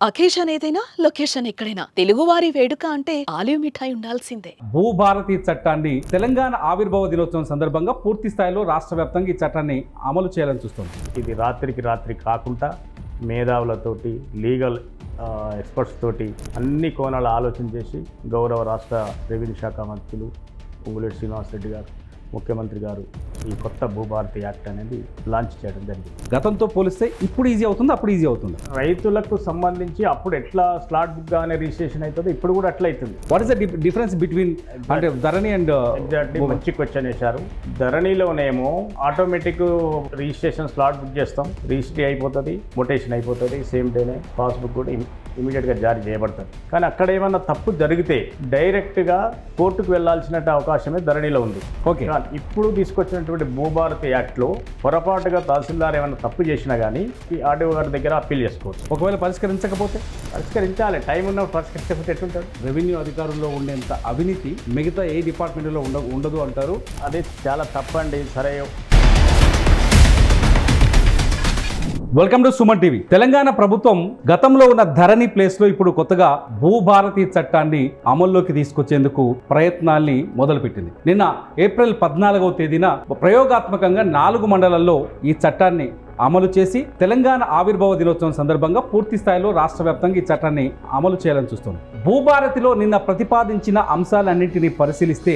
Occasion ఏదైనా location ఎక్కడైనా తెలుగువారి వేడుక అంటే ఆలివ్ మిఠాయి ఉండాల్సిందే. భూభారతి చట్టాన్ని తెలంగాణ ఆవిర్భావ దినోత్సవం సందర్భంగా పూర్తి స్థాయిలో రాష్ట్ర వ్యాప్తంగా ఈ చట్టాన్ని అమలు చేయాలని చూస్తుంది. ఇది రాత్రికి రాత్రి కాకుండా మేధావులతోటి లీగల్ ఎక్స్పర్ట్స్ తోటి అన్ని కోణాలు ఆలోచన చేసి గౌరవ రాష్ట్ర రెవెన్యూ శాఖ మంత్రులు పొంగులేటి శ్రీనివాసరెడ్డి గారు ముఖ్యమంత్రి గారు ఈ కొత్త భూభారతి యాక్ట్ అనేది లాంచ్ చేయడం జరిగింది. గతంతో పోలిస్తే ఇప్పుడు ఈజీ అవుతుంది, అప్పుడు ఈజీ అవుతుంది. రైతులకు సంబంధించి అప్పుడు ఎట్లా స్లాట్ బుక్ గానే రిజిస్ట్రేషన్ అవుతుందో ఇప్పుడు కూడా అట్లా అవుతుంది. What is the difference between అంటే ధరణి అండ్ ఎగ్జాక్ట్లీ మంచి క్వశ్చన్ వేశారు. ధరణిలోనేమో ఆటోమేటిక్ రిజిస్ట్రేషన్ స్లాట్ బుక్ చేస్తాం, రిజిస్ట్రీ అయిపోతుంది, మొటేషన్ అయిపోతుంది, సేమ్ డేనే పాస్బుక్ కూడా ఇమీడియట్గా జారీ చేయబడుతుంది. కానీ అక్కడ ఏమన్నా తప్పు జరిగితే డైరెక్ట్గా కోర్టుకు వెళ్లాల్సిన అవకాశమే ధరణిలో ఉంది. ఓకే, ఇప్పుడు తీసుకొచ్చినటువంటి భూభారతి యాక్ట్లో పొరపాటుగా తహసీల్దార్ ఏమైనా తప్పు చేసినా కానీ ఈ ఆర్డీఓ గారి దగ్గర అప్పీల్ చేసుకోవచ్చు. ఒకవేళ పరిష్కరించకపోతే పరిష్కరించాలి, టైం ఉన్న పరిష్కరించకపోతే ఎట్లుంటారు? రెవెన్యూ అధికారుల్లో ఉండేంత అవినీతి మిగతా ఏ డిపార్ట్మెంట్లో ఉండదు అంటారు. అదే చాలా తప్పండి. సరే, welcome to Suman TV. Telangana ప్రభుత్వం గతంలో ఉన్న ధరణి ప్లేస్లో ఇప్పుడు కొత్తగా భూభారతి చట్టాన్ని అమల్లోకి తీసుకొచ్చేందుకు ప్రయత్నాల్ని మొదలుపెట్టింది. నిన్న ఏప్రిల్ 14వ తేదీన ప్రయోగాత్మకంగా 4 మండలాల్లో ఈ చట్టాన్ని అమలు చేసి తెలంగాణ ఆవిర్భావ దినోత్సవం సందర్భంగా పూర్తి స్థాయిలో రాష్ట్ర వ్యాప్తంగా ఈ చట్టాన్ని అమలు చేయాలని చూస్తుంది. భూభారతిలో నిన్న ప్రతిపాదించిన అంశాలన్నింటినీ పరిశీలిస్తే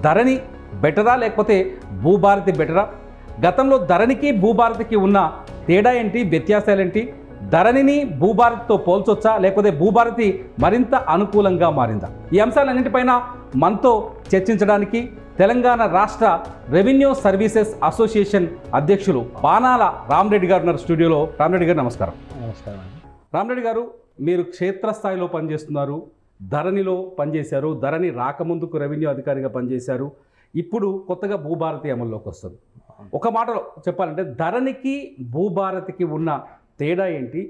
ధరణి బెటరా లేకపోతే భూభారతి బెటరా? గతంలో ధరణికి భూభారతికి ఉన్న తేడా ఏంటి, వ్యత్యాసాలేంటి? ధరణిని భూభారతితో పోల్చొచ్చా లేకపోతే భూభారతి మరింత అనుకూలంగా మారిందా? ఈ అంశాలన్నింటిపైన మనతో చర్చించడానికి తెలంగాణ రాష్ట్ర రెవెన్యూ సర్వీసెస్ అసోసియేషన్ అధ్యక్షులు బాణాల రామరెడ్డి గారు ఉన్నారు స్టూడియోలో. రామరెడ్డి గారు నమస్కారం. నమస్కారం. రామరెడ్డి గారు, మీరు క్షేత్రస్థాయిలో పనిచేస్తున్నారు, ధరణిలో పనిచేశారు, ధరణి రాకముందుకు రెవెన్యూ అధికారిగా పనిచేశారు, ఇప్పుడు కొత్తగా భూభారతి అమల్లోకి వస్తుంది. ఒక మాటలో చెప్పాలంటే ధరణికి భూభారతికి ఉన్న తేడా ఏంటి?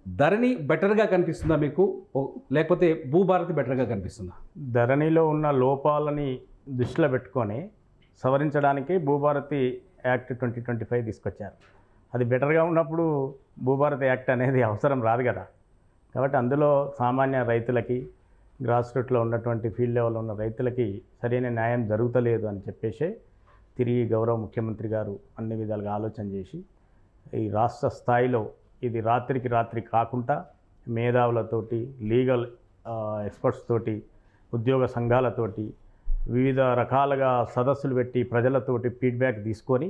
ధరణి బెటర్గా కనిపిస్తుందా మీకు, లేకపోతే భూభారతి బెటర్గా కనిపిస్తుందా? ధరణిలో ఉన్న లోపాలని దృష్టిలో పెట్టుకొని సవరించడానికి భూభారతి యాక్ట్ 2025 తీసుకొచ్చారు. అది బెటర్గా ఉన్నప్పుడు భూభారతి యాక్ట్ అనేది అవసరం రాదు కదా. కాబట్టి అందులో సామాన్య రైతులకి, గ్రాస్ రూట్లో ఉన్నటువంటి ఫీల్డ్ లెవెల్లో ఉన్న రైతులకి సరైన న్యాయం జరుగుతలేదు అని చెప్పేసి తిరిగి గౌరవ ముఖ్యమంత్రి గారు అన్ని విధాలుగా ఆలోచన చేసి ఈ రాష్ట్ర స్థాయిలో ఇది రాత్రికి రాత్రి కాకుండా మేధావులతోటి, లీగల్ ఎక్స్పర్ట్స్ తోటి, ఉద్యోగ సంఘాలతోటి వివిధ రకాలుగా సదస్సులు పెట్టి ప్రజలతోటి ఫీడ్బ్యాక్ తీసుకొని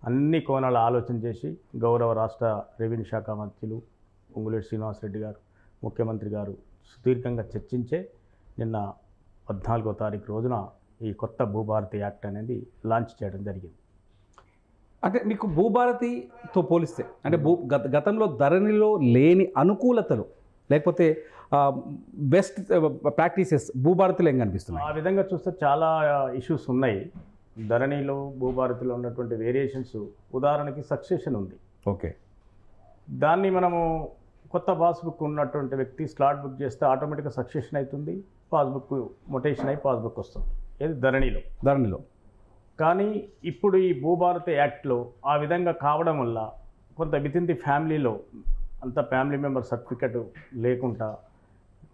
అన్ని కోణాలు ఆలోచన చేసి గౌరవ రాష్ట్ర రెవెన్యూ శాఖ మంత్రులు పొంగులేటి శ్రీనివాసరెడ్డి గారు ముఖ్యమంత్రి గారు సుదీర్ఘంగా చర్చించే నిన్న 14వ తారీఖు రోజున ఈ కొత్త భూభారతి యాక్ట్ అనేది లాంచ్ చేయడం జరిగింది. అంటే మీకు భూభారతితో పోలిస్తే అంటే గతంలో ధరణిలో లేని అనుకూలతలు లేకపోతే బెస్ట్ ప్రాక్టీసెస్ భూభారతిలో ఏం కనిపిస్తున్నాయి? ఆ విధంగా చూస్తే చాలా ఇష్యూస్ ఉన్నాయి. ధరణిలో భూభారతిలో ఉన్నటువంటి వేరియేషన్స్, ఉదాహరణకి సక్సెషన్ ఉంది. ఓకే, దాన్ని మనము కొత్త పాస్బుక్ ఉన్నటువంటి వ్యక్తి స్లాట్ బుక్ చేస్తే ఆటోమేటిక్గా సక్సెషన్ అవుతుంది, పాస్బుక్ మొటేషన్ అయి పాస్బుక్ వస్తుంది. ఇది ధరణిలో. కానీ ఇప్పుడు ఈ భూభారతి యాక్ట్లో ఆ విధంగా కావడం వల్ల కొంత వితిన్ ది ఫ్యామిలీలో అంత ఫ్యామిలీ మెంబర్ సర్టిఫికెట్ లేకుండా,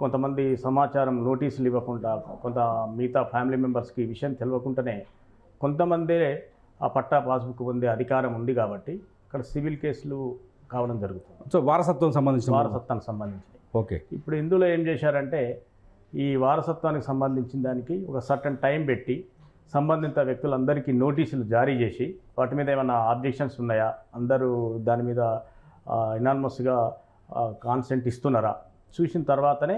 కొంతమంది సమాచారం నోటీసులు ఇవ్వకుండా, కొంత మిగతా ఫ్యామిలీ మెంబర్స్కి ఈ విషయం తెలియకుండానే కొంతమందే ఆ పట్టా పాస్బుక్ పొందే అధికారం ఉంది. కాబట్టి అక్కడ సివిల్ కేసులు కావడం జరుగుతుంది. సో వారసత్వానికి సంబంధించి ఓకే, ఇప్పుడు ఇందులో ఏం చేశారంటే ఈ వారసత్వానికి సంబంధించిన దానికి ఒక సర్టన్ టైం పెట్టి సంబంధిత వ్యక్తులందరికీ నోటీసులు జారీ చేసి వాటి మీద ఏమైనా ఆబ్జెక్షన్స్ ఉన్నాయా, అందరూ దాని మీద ఇనానిమస్గా కాన్సెంట్ ఇస్తున్నారా చూసిన తర్వాతనే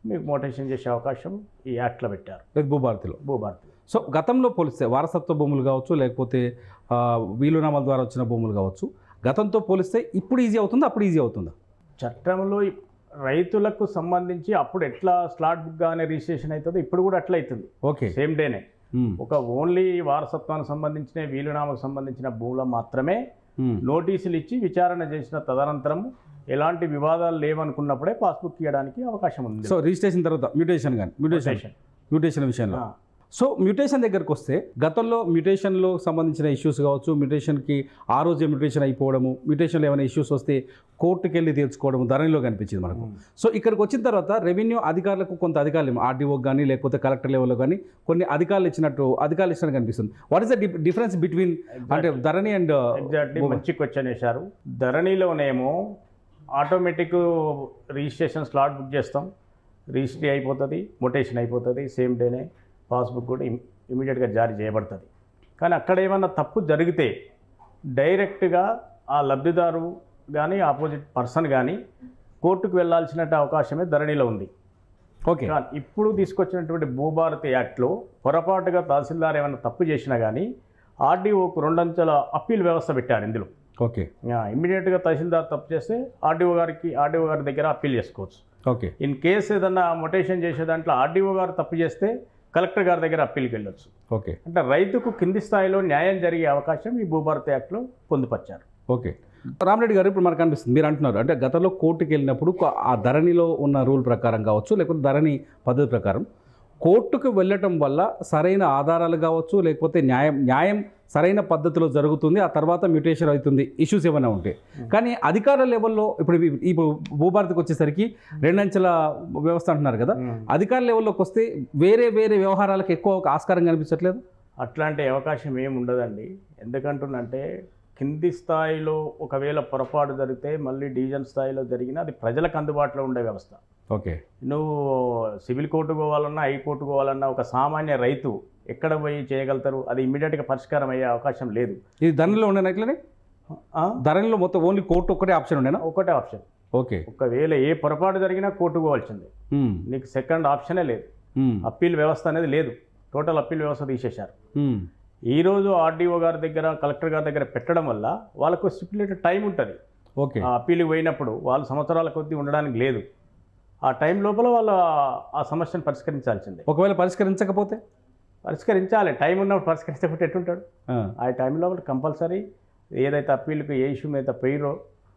మీకు మోటేషన్ చేసే అవకాశం ఈ యాక్ట్లో పెట్టారు భూభారతిలో. సో గతంలో పోలిస్తే వారసత్వ భూములు కావచ్చు లేకపోతే వీలునామాల ద్వారా వచ్చిన భూములు కావచ్చు, గతంతో పోలిస్తే ఇప్పుడు ఈజీ అవుతుందా, అప్పుడు ఈజీ అవుతుందా? చట్టంలో రైతులకు సంబంధించి అప్పుడు ఎట్లా స్లాట్ బుక్ గానే రిజిస్ట్రేషన్ అవుతుందో ఇప్పుడు కూడా అట్లా అవుతుంది. ఓకే, సేమ్ డేనే. ఒక ఓన్లీ వారసత్వానికి సంబంధించిన వీలునామాకు సంబంధించిన భూములు మాత్రమే నోటీసులు ఇచ్చి విచారణ చేసిన తదనంతరం ఎలాంటి వివాదాలు లేవనుకున్నప్పుడే పాస్బుక్ ఇవ్వడానికి అవకాశం ఉంది. సో రిజిస్ట్రేషన్ తర్వాత మ్యూటేషన్ విషయంలో సో మ్యూటేషన్ దగ్గరకు వస్తే గతంలో మ్యూటేషన్లో సంబంధించిన ఇష్యూస్ కావచ్చు, మ్యూటేషన్కి ఆ రోజే మ్యూటేషన్ అయిపోవడము, మ్యూటేషన్లో ఏమైనా ఇష్యూస్ వస్తే కోర్టుకి వెళ్ళి తీర్చుకోవడం ధరణిలో కనిపించింది మనకు. సో ఇక్కడికి వచ్చిన తర్వాత రెవెన్యూ అధికారులకు కొంత అధికారులు ఆర్డీఓకి కానీ లేకపోతే కలెక్టర్ లెవెల్లో కానీ కొన్ని అధికారులు ఇచ్చినట్టు కనిపిస్తుంది. What is the difference between అంటే ధరణి అండ్ ఎగ్జాక్ట్లీ మంచి క్వశ్చన్ వేశారు. ధరణిలోనేమో ఆటోమేటిక్ రిజిస్ట్రేషన్ స్లాట్ బుక్ చేస్తాం, రిజిస్ట్రీ అయిపోతుంది, మొటేషన్ అయిపోతుంది, సేమ్ డేనే పాస్బుక్ కూడా ఇమీడియట్గా జారీ చేయబడుతుంది. కానీ అక్కడ ఏమన్నా తప్పు జరిగితే డైరెక్ట్గా ఆ లబ్ధిదారు కానీ ఆపోజిట్ పర్సన్ కానీ కోర్టుకు వెళ్ళాల్సిన అవకాశమే ధరణిలో ఉంది. ఓకే. కానీ ఇప్పుడు తీసుకొచ్చినటువంటి భూభారతి యాక్ట్లో పొరపాటుగా తహసీల్దార్ ఏమైనా తప్పు చేసినా కానీ ఆర్డీఓకు 2 అంచెల అప్పీల్ వ్యవస్థ పెట్టారు ఇందులో. ఓకే. ఇమ్మీడియట్గా తహసీల్దార్ తప్పు చేస్తే ఆర్డీఓ గారి దగ్గర అప్పీల్ చేసుకోవచ్చు. ఓకే. ఇన్ కేసు ఏదన్నా మొటేషన్ చేసే దాంట్లో ఆర్డీఓ గారు తప్పు చేస్తే కలెక్టర్ గారి దగ్గర అప్పీల్కి వెళ్ళొచ్చు. ఓకే. అంటే రైతుకు కింది స్థాయిలో న్యాయం జరిగే అవకాశం ఈ భూభారతి యాక్ట్లో పొందుపరిచారు. ఓకే. రామరెడ్డి గారు, ఇప్పుడు మనకు అనిపిస్తుంది మీరు అంటున్నారు అంటే గతంలో కోర్టుకి వెళ్ళినప్పుడు ఆ ధరణిలో ఉన్న రూల్ ప్రకారం కావచ్చు లేకపోతే ధరణి పద్ధతి ప్రకారం కోర్టుకు వెళ్ళటం వల్ల సరైన ఆధారాలు కావచ్చు లేకపోతే న్యాయం సరైన పద్ధతిలో జరుగుతుంది, ఆ తర్వాత మ్యూటేషన్ అవుతుంది ఇష్యూస్ ఏమైనా ఉంటాయి. కానీ అధికార లెవెల్లో ఇప్పుడు భూభారతికి వచ్చేసరికి 2 అంచెల వ్యవస్థ అంటున్నారు కదా, అధికార లెవెల్లోకి వస్తే వేరే వ్యవహారాలకు ఎక్కువ ఆస్కారం కనిపించట్లేదు. అట్లాంటి అవకాశం ఏమి ఉండదండి. ఎందుకంటున్నంటే కింది స్థాయిలో ఒకవేళ పొరపాటు జరిగితే మళ్ళీ డివిజన్ స్థాయిలో జరిగినా అది ప్రజలకు అందుబాటులో ఉండే వ్యవస్థ. ఓకే. నువ్వు సివిల్ కోర్టు పోవాలన్నా హైకోర్టు పోవాలన్నా ఒక సామాన్య రైతు ఎక్కడ పోయి చేయగలుగుతారు? అది ఇమ్మీడియట్గా పరిష్కారం అయ్యే అవకాశం లేదు. ఇది ధరణిలో ఉండేనా? ఇట్లనే ధరణిలో మొత్తం ఓన్లీ కోర్టు ఒకటే ఆప్షన్ ఉండేనా? ఒకటే ఆప్షన్. ఓకే. ఒకవేళ ఏ పొరపాటు జరిగినా కోర్టు పోవాల్సిందే, నీకు సెకండ్ ఆప్షనే లేదు. అప్పీల్ వ్యవస్థ అనేది లేదు, టోటల్ అప్పీల్ వ్యవస్థ తీసేశారు. ఈరోజు ఆర్డీఓ గారి దగ్గర కలెక్టర్ గారి దగ్గర పెట్టడం వల్ల వాళ్ళకు స్టిపులేటెడ్ టైం ఉంటుంది. ఓకే. ఆ అప్పీల్కి పోయినప్పుడు వాళ్ళు సంవత్సరాల కొద్దీ ఉండడానికి లేదు. ఆ టైం లోపల వాళ్ళు ఆ సమస్యను పరిష్కరించాల్సిందే. ఒకవేళ పరిష్కరించకపోతే పరిష్కరించాలి. టైం ఉన్నప్పుడు పరిష్కరించకపోతే ఎట్టుంటాడు? ఆ టైంలో కంపల్సరీ ఏదైతే అప్పీల్కి ఏ ఇష్యూ మీద పోయిరో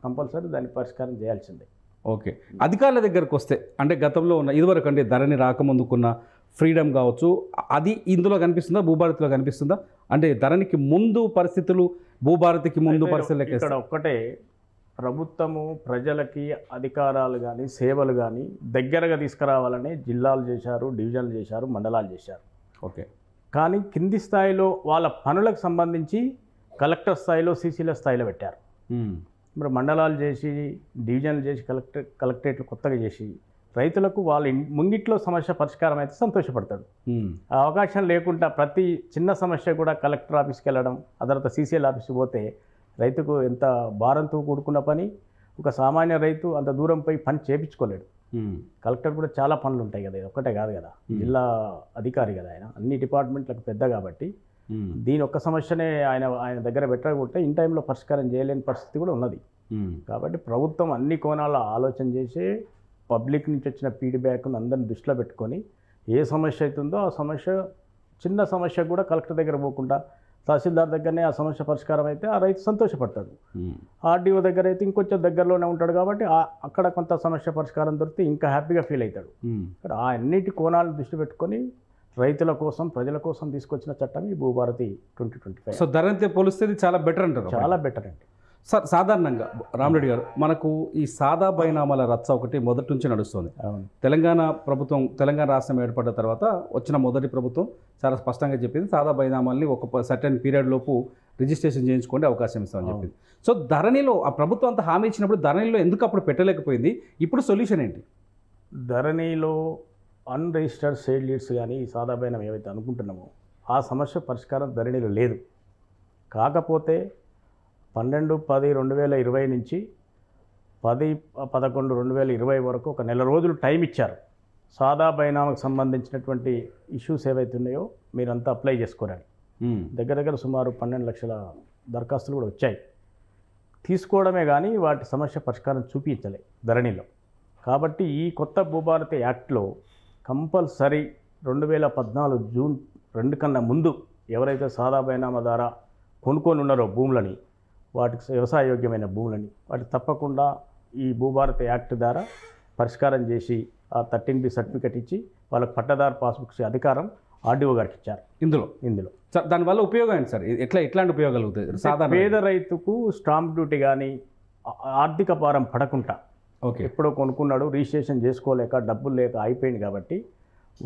కంపల్సరీ దాన్ని పరిష్కారం చేయాల్సిందే. ఓకే. అధికారుల దగ్గరకు వస్తే అంటే గతంలో ఉన్న ఇదివరకు అంటే ధరణి రాకముందుకున్న ఫ్రీడమ్ కావచ్చు, అది ఇందులో కనిపిస్తుందా, భూభారతిలో కనిపిస్తుందా? అంటే ధరణికి ముందు పరిస్థితులు భూభారతికి ముందు పరిస్థితులు ఇక్కడ ఒక్కటే, ప్రభుత్వము ప్రజలకి అధికారాలు కానీ సేవలు కానీ దగ్గరగా తీసుకురావాలని జిల్లాలు చేశారు, డివిజన్లు చేశారు, మండలాలు చేశారు. ఓకే. కానీ కింది స్థాయిలో వాళ్ళ పనులకు సంబంధించి కలెక్టర్ స్థాయిలో సీసీల స్థాయిలో పెట్టారు. ఇప్పుడు మండలాలు చేసి డివిజన్లు చేసి కలెక్టరేట్లు కొత్తగా చేసి రైతులకు వాళ్ళ ముంగిట్లో సమస్య పరిష్కారం అయితే సంతోషపడతాడు. ఆ అవకాశం లేకుండా ప్రతి చిన్న సమస్య కూడా కలెక్టర్ ఆఫీస్కి వెళ్ళడం, ఆ తర్వాత సీసీఎల్ ఆఫీస్కి పోతే రైతుకు ఎంత భారంతో కూడుకున్న పని. ఒక సామాన్య రైతు అంత దూరం పోయి పని చేయించుకోలేడు. కలెక్టర్ కూడా చాలా పనులు ఉంటాయి కదా, ఇది ఒక్కటే కాదు కదా, జిల్లా అధికారి కదా ఆయన, అన్ని డిపార్ట్మెంట్లకు పెద్ద కాబట్టి దీని ఒక్క సమస్యనే ఆయన దగ్గర పెట్టకపోతే ఇన్ టైంలో పరిష్కారం చేయలేని పరిస్థితి కూడా ఉన్నది. కాబట్టి ప్రభుత్వం అన్ని కోణాల్లో ఆలోచన చేసి పబ్లిక్ నుంచి వచ్చిన ఫీడ్బ్యాక్ను అందరిని దృష్టిలో పెట్టుకొని ఏ సమస్య అవుతుందో ఆ సమస్య, చిన్న సమస్య కూడా కలెక్టర్ దగ్గర పోకుండా తహసీల్దార్ దగ్గరనే ఆ సమస్య పరిష్కారం అయితే ఆ రైతు సంతోషపడతాడు. ఆర్డీఓ దగ్గర అయితే ఇంకొంచెం దగ్గరలోనే ఉంటాడు కాబట్టి అక్కడ కొంత సమస్య పరిష్కారం దొరికితే ఇంకా హ్యాపీగా ఫీల్ అవుతాడు. ఆ అన్నిటి కోణాలను దృష్టి పెట్టుకొని రైతుల కోసం ప్రజల కోసం తీసుకొచ్చిన చట్టం ఈ భూభారతి 2025. సో ధరణితో పోలిస్తే చాలా బెటర్ అంటారు? చాలా బెటర్ అండి. సార్, సాధారణంగా రామరెడ్డి గారు, మనకు ఈ సాదా బైనామాల రచ్చ ఒకటి మొదటి నుంచి నడుస్తుంది. తెలంగాణ రాష్ట్రం ఏర్పడ్డ తర్వాత వచ్చిన మొదటి ప్రభుత్వం చాలా స్పష్టంగా చెప్పింది, సాదా బైనామాల్ని ఒక సర్టెన్ పీరియడ్ లోపు రిజిస్ట్రేషన్ చేయించుకోండి, అవకాశం ఇస్తామని చెప్పింది. సో ధరణిలో ఆ ప్రభుత్వం అంతా హామీ ఇచ్చినప్పుడు ధరణిలో ఎందుకు అప్పుడు పెట్టలేకపోయింది? ఇప్పుడు సొల్యూషన్ ఏంటి? ధరణిలో అన్రిజిస్టర్డ్ సేల్ లీడ్స్ కానీ ఈ సాదా బైనామా ఏవైతే అనుకుంటున్నామో ఆ సమస్య పరిష్కారం ధరణిలో లేదు. కాకపోతే 12/10/2020 నుంచి 10/11/2020 వరకు ఒక నెల రోజులు టైం ఇచ్చారు. సాదా బైనామాకు సంబంధించినటువంటి ఇష్యూస్ ఏవైతే ఉన్నాయో మీరంతా అప్లై చేసుకోరని. దగ్గర సుమారు 12 లక్షల దరఖాస్తులు కూడా వచ్చాయి. తీసుకోవడమే కానీ వాటి సమస్య పరిష్కారం చూపించలే ధరణిలో. కాబట్టి ఈ కొత్త భూభారతి యాక్ట్లో కంపల్సరీ 2014 జూన్ 2 కన్నా ముందు ఎవరైతే సాదా బైనామా ద్వారా కొనుక్కొని ఉన్నారో భూములని, వాటికి వ్యవసాయ యోగ్యమైన భూములని, వాటికి తప్పకుండా ఈ భూభారతి యాక్ట్ ద్వారా పరిష్కారం చేసి ఆ 13B సర్టిఫికెట్ ఇచ్చి వాళ్ళకి పట్టదారు పాస్బుక్స్ అధికారం ఆర్డీఓ గారికి ఇచ్చారు. ఇందులో సార్ దానివల్ల ఉపయోగం ఏంటి సార్? ఎట్లాంటి ఉపయోగాలు అవుతాయి సాధారణ పేద రైతుకు స్టాంప్ డ్యూటీ కానీ ఆర్థిక భారం పడకుండా, ఓకే ఎప్పుడో కొనుక్కున్నాడు రిజిస్ట్రేషన్ చేసుకోలేక డబ్బులు లేక అయిపోయింది కాబట్టి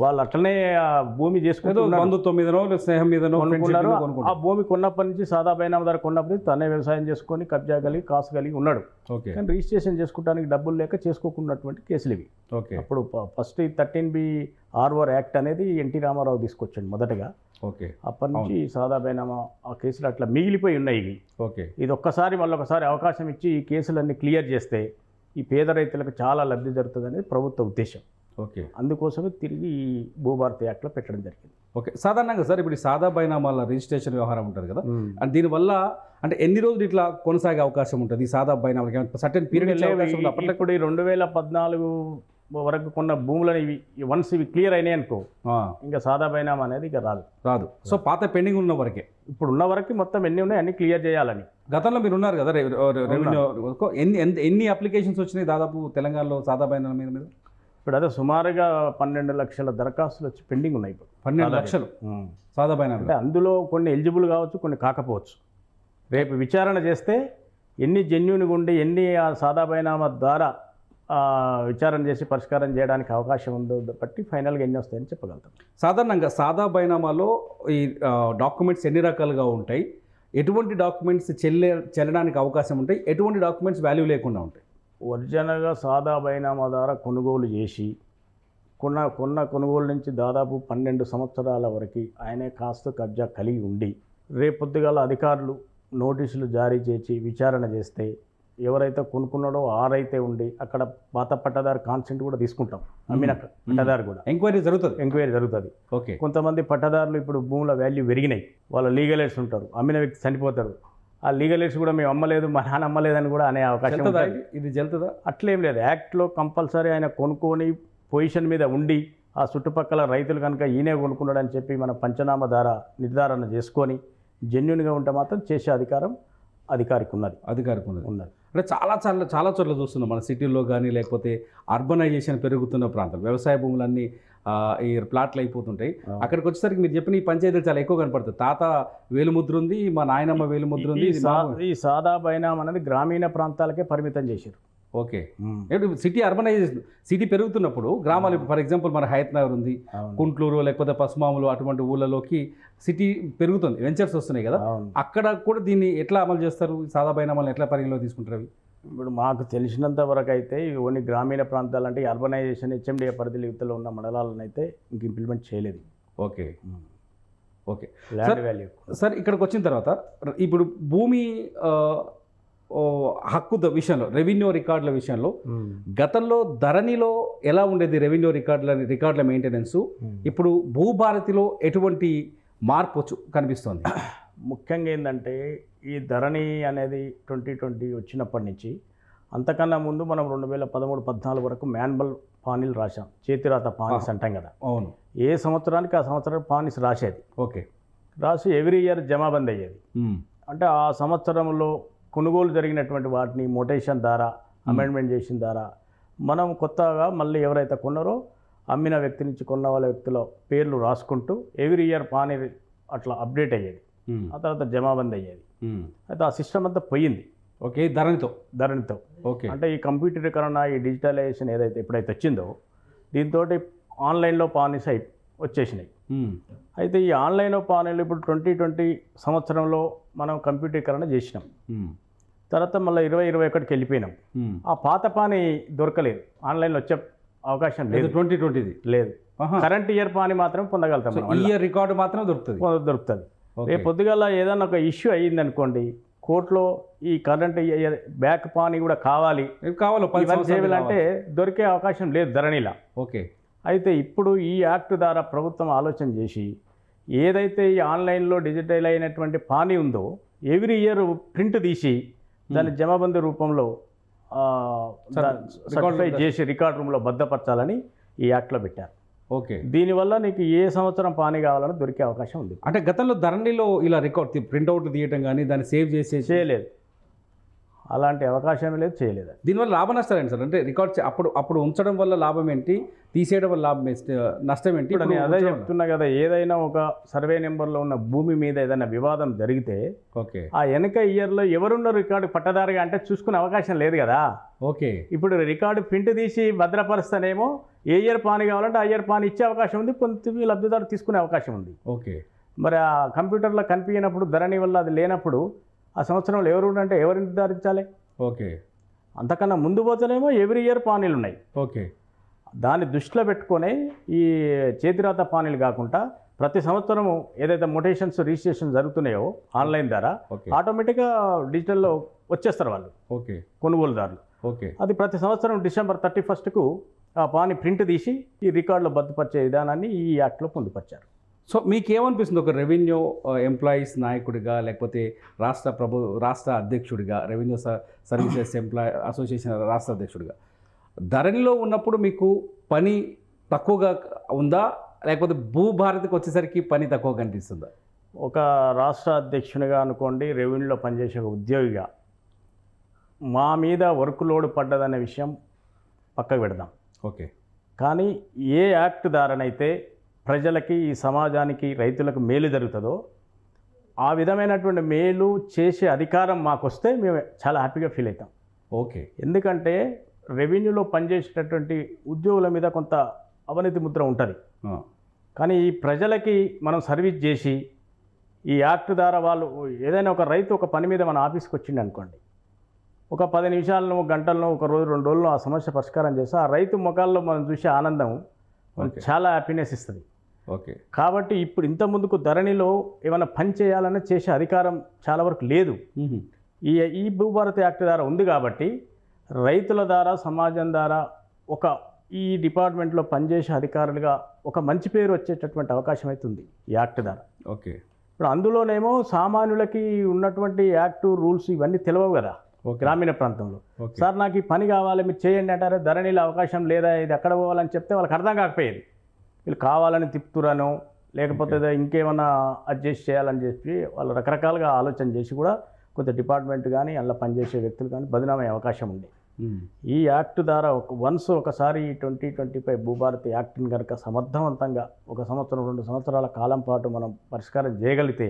వాళ్ళు అట్లనే ఆ భూమి చేసుకుంటున్నారు. బంధుత్వ మీదనో స్నేహం మీదనో కొనుక్కున్నారు. ఆ భూమి కొన్నప్పటి నుంచి సాదా బైనామదారు కొన్నప్పటి నుంచి తనే వ్యవసాయం చేసుకొని కబ్జా కలిగి కాసు కలిగి ఉన్నాడు. ఓకే కానీ రిజిస్ట్రేషన్ చేసుకోవడానికి డబ్బులు లేక చేసుకోకున్నటువంటి కేసులు ఇవి. ఓకే అప్పుడు ఫస్ట్ 13B(R)(R) యాక్ట్ అనేది ఎన్టీ రామారావు తీసుకొచ్చాడు మొదటగా. ఓకే అప్పటి నుంచి సాదా బైనామా ఆ కేసులు అట్లా మిగిలిపోయి ఉన్నాయి ఇవి. ఓకే ఇది ఒక్కసారి మళ్ళొకసారి అవకాశం ఇచ్చి ఈ కేసులన్నీ క్లియర్ చేస్తే ఈ పేద రైతులకు చాలా లబ్ధి జరుగుతుంది అనేది ప్రభుత్వ ఉద్దేశం. ఓకే అందుకోసమే తిరిగి ఈ భూభారతి యాక్ట్లో పెట్టడం జరిగింది. ఓకే సాధారణంగా సార్ ఇప్పుడు ఈ సాదా బైనామాల రిజిస్ట్రేషన్ వ్యవహారం ఉంటుంది కదా, అండ్ దీనివల్ల అంటే ఎన్ని రోజులు ఇట్లా కొనసాగే అవకాశం ఉంటుంది ఈ సాదా బైనామాలకి? సర్టెన్ పీరియడ్ ఇప్పుడు ఈ 2014 వరకు కొన్న భూములను ఇవి వన్స్ ఇవి క్లియర్ అయినాయి అనుకో, ఇంకా సాదా బైనామా అనేది ఇక రాదు. సో పాత పెండింగ్ ఉన్న వరకే, ఇప్పుడు ఉన్న వరకు మొత్తం ఎన్ని ఉన్నాయి అన్ని క్లియర్ చేయాలని. గతంలో మీరు ఉన్నారు కదా రెవెన్యూ, ఎన్ని అప్లికేషన్స్ వచ్చినాయి దాదాపు తెలంగాణలో సాదా బైనామా మీద? ఇప్పుడు అదే సుమారుగా 12 లక్షల దరఖాస్తులు వచ్చి పెండింగ్ ఉన్నాయి. ఇప్పుడు 12 లక్షలు సాదా బైనామా. అంటే అందులో కొన్ని ఎలిజిబుల్ కావచ్చు, కొన్ని కాకపోవచ్చు. రేపు విచారణ చేస్తే ఎన్ని జెన్యూన్గా ఉండి ఎన్ని ఆ సాదా బైనామా ద్వారా విచారణ చేసి పరిష్కారం చేయడానికి అవకాశం ఉందో బట్టి ఫైనల్గా ఎన్ని వస్తాయని చెప్పగలుగుతాం. సాధారణంగా సాదా బైనామాలో ఈ డాక్యుమెంట్స్ ఎన్ని రకాలుగా ఉంటాయి? ఎటువంటి డాక్యుమెంట్స్ చెల్లడానికి అవకాశం ఉంటాయి? ఎటువంటి డాక్యుమెంట్స్ వాల్యూ లేకుండా ఉంటాయి? ఒరిజినల్గా సాదా బైనామా ద్వారా కొనుగోలు చేసి కొనుగోలు నుంచి దాదాపు 12 సంవత్సరాల వరకు ఆయనే కాస్త కబ్జా కలిగి ఉండి రేపొద్దుగాల అధికారులు నోటీసులు జారీ చేసి విచారణ చేస్తే ఎవరైతే కొనుక్కున్నాడో ఆరైతే ఉండి అక్కడ పాత పట్టదారు కాన్సెంట్ కూడా తీసుకుంటాం. అమ్మిన పట్టదారు కూడా ఎంక్వైరీ జరుగుతుంది. ఓకే కొంతమంది పట్టదారులు ఇప్పుడు భూముల వాల్యూ పెరిగినాయి, వాళ్ళ లీగల్ ఎయిడ్స్ ఉంటారు, అమ్మిన వ్యక్తి చనిపోతారు, ఆ లీగల్ ఎయిడ్స్ కూడా మేము అమ్మలేదు మా నాన్న అమ్మలేదని కూడా అనే అవకాశం ఇది జరుగుతుందా? అట్లేం లేదు. యాక్ట్లో కంపల్సరీ ఆయన కొనుక్కొని పొజిషన్ మీద ఉండి ఆ చుట్టుపక్కల రైతులు కనుక ఈయనే కొనుక్కున్నాడని చెప్పి మన పంచనామా ద్వారా నిర్ధారణ చేసుకొని జెన్యున్గా ఉంటే మాత్రం చేసే అధికారం అధికారికి ఉన్నది. అంటే చాలా చోట్ల చూస్తున్నాం మన సిటీల్లో కానీ, లేకపోతే అర్బనైజేషన్ పెరుగుతున్న ప్రాంతాలు, వ్యవసాయ భూములన్నీ ఈ ప్లాట్లు అయిపోతుంటాయి. అక్కడికి వచ్చేసరికి మీరు చెప్పిన ఈ పంచాయతీలు చాలా ఎక్కువ కనపడుతుంది. తాత వేలుముద్ర ఉంది, మా నాయనమ్మ వేలుముద్ర ఉంది. ఈ సాదా బైనామా అనేది గ్రామీణ ప్రాంతాలకే పరిమితం చేశారు. ఓకే సిటీ అర్బనైజేషన్, సిటీ పెరుగుతున్నప్పుడు గ్రామాలు, ఫర్ ఎగ్జాంపుల్ మన హయత్ నగర్ ఉంది, కుంట్లూరు లేకపోతే పసుమాములు అటువంటి ఊళ్ళలోకి సిటీ పెరుగుతుంది, వెంచర్స్ వస్తున్నాయి కదా, అక్కడ కూడా దీన్ని ఎట్లా అమలు చేస్తారు? సాదా బైనామాలను ఎట్లా పరిగణలో తీసుకుంటారు? ఇప్పుడు మాకు తెలిసినంత వరకు అయితే ఓన్లీ గ్రామీణ ప్రాంతాలు అంటే అర్బనైజేషన్ HMDA పరిధిలో యువతలో ఉన్న మండలాలను అయితే ఇంక ఇంప్లిమెంట్ చేయలేదు. ఓకే ల్యాండ్ వాల్యూ సార్ ఇక్కడికి వచ్చిన తర్వాత ఇప్పుడు భూమి హక్కు విషయంలో, రెవెన్యూ రికార్డుల విషయంలో గతంలో ధరణిలో ఎలా ఉండేది రెవెన్యూ రికార్డుల మెయింటెనెన్స్, ఇప్పుడు భూభారతిలో ఎటువంటి మార్పు కనిపిస్తుంది? ముఖ్యంగా ఏంటంటే ఈ ధరణి అనేది 2020 వచ్చినప్పటి నుంచి, అంతకన్నా ముందు మనం 2013-14 వరకు మాన్యువల్ పానీలు రాసాం, చేతిరాత పానీస్ అంటాం కదా. అవును, ఏ సంవత్సరానికి ఆ సంవత్సరం పానీస్ రాసేది. ఓకే రాసి ఎవ్రీ ఇయర్ జమాబంద్ అయ్యేది. అంటే ఆ సంవత్సరంలో కొనుగోలు జరిగినటువంటి వాటిని మొటేషన్ ద్వారా అమెండ్మెంట్ చేసిన ద్వారా మనం కొత్తగా మళ్ళీ ఎవరైతే కొన్నారో అమ్మిన వ్యక్తి నుంచి కొన్న వాళ్ళ వ్యక్తుల పేర్లు రాసుకుంటూ ఎవ్రీ ఇయర్ పానీ అట్లా అప్డేట్ అయ్యేది. ఆ తర్వాత జమాబంద్ అయ్యేది. అయితే ఆ సిస్టమ్ అంతా పోయింది. ఓకే ధరణితో ఓకే. అంటే ఈ కంప్యూటరీకరణ, ఈ డిజిటలైజేషన్ ఏదైతే ఎప్పుడైతే వచ్చిందో దీంతో ఆన్లైన్లో పానీస్ వచ్చేసినాయి. అయితే ఈ ఆన్లైన్లో పానీలు ఇప్పుడు 2020 సంవత్సరంలో మనం కంప్యూటరీకరణ చేసినాం. తర్వాత మళ్ళీ 2021కి వెళ్ళిపోయినాం. ఆ పాత పానీ దొరకలేదు, ఆన్లైన్లో వచ్చే అవకాశం లేదు. 2020 లేదు. కరెంట్ ఇయర్ పానీ మాత్రం పొందగలుగుతాం. ఇయర్ రికార్డు మాత్రం దొరుకుతుంది. రేపు పొద్దుగల ఏదైనా ఒక ఇష్యూ అయ్యింది అనుకోండి, కోర్టులో ఈ కరెంట్ ఇయర్ బ్యాక్ పానీ కూడా కావాలి చేయాలంటే దొరికే అవకాశం లేదు ధరణిలా. ఓకే. అయితే ఇప్పుడు ఈ యాక్ట్ ద్వారా ప్రభుత్వం ఆలోచన చేసి ఏదైతే ఈ ఆన్లైన్లో డిజిటల్ అయినటువంటి పానీ ఉందో ఎవ్రీ ఇయర్ ప్రింట్ తీసి దాన్ని జమాబందీ రూపంలో సర్టిఫై చేసి రికార్డ్ రూమ్లో భద్రపరచాలని ఈ యాక్ట్లో పెట్టారు. ఓకే. దీనివల్ల నీకు ఏ సంవత్సరం పానీ కావాలని దొరికే అవకాశం ఉంది. అంటే గతంలో ధరణిలో ఇలా రికార్డ్ ప్రింట్అవుట్ తీయటం కానీ దాన్ని సేవ్ చేయలేదు. అలాంటి అవకాశమే లేదు, చేయలేదు. దీనివల్ల లాభ నష్టాలు ఏంటి సార్? అంటే రికార్డ్ అప్పుడు ఉంచడం వల్ల లాభం ఏంటి, తీసేయడం వల్ల లాభం నష్టం ఏంటి? ఇప్పుడు నేను అదే చెప్తున్నా కదా, ఏదైనా ఒక సర్వే నెంబర్లో ఉన్న భూమి మీద ఏదైనా వివాదం జరిగితే ఓకే ఆ వెనక ఇయర్లో ఎవరున్న రికార్డు పట్టదారుగా అంటే చూసుకునే అవకాశం లేదు కదా. ఓకే ఇప్పుడు రికార్డు ప్రింట్ తీసి భద్రపరుస్తానేమో ఏ ఇయర్ పాని కావాలంటే ఆ ఇయర్ పాని ఇచ్చే అవకాశం ఉంది, కొంత లబ్ధిదారు తీసుకునే అవకాశం ఉంది. ఓకే మరి ఆ కంప్యూటర్లో కనిపించినప్పుడు ధరణి వల్ల అది లేనప్పుడు ఆ సంవత్సరంలో ఎవరు అంటే ఎవరు నిర్ధారించాలి? ఓకే అంతకన్నా ముందు పోతేనేమో ఎవ్రీ ఇయర్ పానీలు ఉన్నాయి. ఓకే దాన్ని దృష్టిలో పెట్టుకొని ఈ చేతిరాత పానీలు కాకుండా ప్రతి సంవత్సరము ఏదైతే మొటేషన్స్ రిజిస్ట్రేషన్ జరుగుతున్నాయో ఆన్లైన్ ద్వారా ఓకే ఆటోమేటిక్గా డిజిటల్లో వచ్చేస్తారు వాళ్ళు ఓకే కొనుగోలుదారులు. ఓకే అది ప్రతి సంవత్సరం డిసెంబర్ 31కు ఆ పాని ప్రింట్ తీసి ఈ రికార్డులో భద్రపరిచే విధానాన్ని ఈ యాక్ట్లో పొందుపరిచారు. సో మీకేమనిపిస్తుంది ఒక రెవెన్యూ ఎంప్లాయీస్ నాయకుడిగా, లేకపోతే రాష్ట్ర అధ్యక్షుడిగా, రెవెన్యూ సర్వీసెస్ అసోసియేషన్ రాష్ట్ర అధ్యక్షుడిగా ధరణిలో ఉన్నప్పుడు మీకు పని తక్కువగా ఉందా, లేకపోతే భూభారతికి వచ్చేసరికి పని తక్కువ కనిపిస్తుందా? ఒక రాష్ట్ర అధ్యక్షునిగా అనుకోండి, రెవెన్యూలో పనిచేసే ఒక ఉద్యోగిగా మా మీద వర్క్ లోడ్ పడ్డదనే విషయం పక్కకు పెడదాం. ఓకే కానీ ఏ యాక్ట్ ద్వారానైతే ప్రజలకి, ఈ సమాజానికి, రైతులకు మేలు జరుగుతుందో ఆ విధమైనటువంటి మేలు చేసే అధికారం మాకు వస్తే మేము చాలా హ్యాపీగా ఫీల్ అవుతాం. ఓకే ఎందుకంటే రెవెన్యూలో పనిచేసేటటువంటి ఉద్యోగుల మీద కొంత అవినీతి ముద్ర ఉంటుంది. కానీ ఈ ప్రజలకి మనం సర్వీస్ చేసి ఈ యాక్ట్ ద్వారా వాళ్ళు ఏదైనా ఒక రైతు ఒక పని మీద మన ఆఫీస్కి వచ్చిండు అనుకోండి, ఒక 10 నిమిషాలను, గంటలను, ఒక రోజు 2 రోజుల్లో ఆ సమస్య పరిష్కారం చేస్తే ఆ రైతు ముఖాల్లో మనం చూసే ఆనందం చాలా హ్యాపీనెస్ ఇస్తుంది. ఓకే కాబట్టి ఇప్పుడు ఇంత ముందుకు ధరణిలో ఏమైనా పని చేయాలన్నా చేసే అధికారం చాలా వరకు లేదు. ఈ భూభారతి యాక్ట్ ద్వారా ఉంది కాబట్టి రైతుల ద్వారా, సమాజం ద్వారా ఒక ఈ డిపార్ట్మెంట్లో పనిచేసే అధికారులుగా ఒక మంచి పేరు వచ్చేటటువంటి అవకాశం అయితే ఉంది ఈ యాక్ట్ ద్వారా. ఓకే ఇప్పుడు అందులోనేమో సామాన్యులకి ఉన్నటువంటి యాక్టు రూల్స్ ఇవన్నీ తెలియవు కదా గ్రామీణ ప్రాంతంలో. సార్ నాకు ఈ పని కావాలి మీరు చేయండి అంటారు, ధరణిలో అవకాశం లేదా, ఇది ఎక్కడ పోవాలని చెప్తే వాళ్ళకి అర్థం కాకపోయేది. వీళ్ళు కావాలని తిప్పుతురాను, లేకపోతే ఇంకేమన్నా అడ్జస్ట్ చేయాలని చెప్పి వాళ్ళు రకరకాలుగా ఆలోచన చేసి కూడా కొంత డిపార్ట్మెంట్ కానీ అందులో పనిచేసే వ్యక్తులు కానీ బదనామయ్యే అవకాశం ఉంది. ఈ యాక్ట్ ద్వారా ఒకసారి 2025 భూభారతి యాక్ట్ని కనుక సమర్థవంతంగా 1 సంవత్సరం 2 సంవత్సరాల కాలం పాటు మనం పరిష్కారం చేయగలిగితే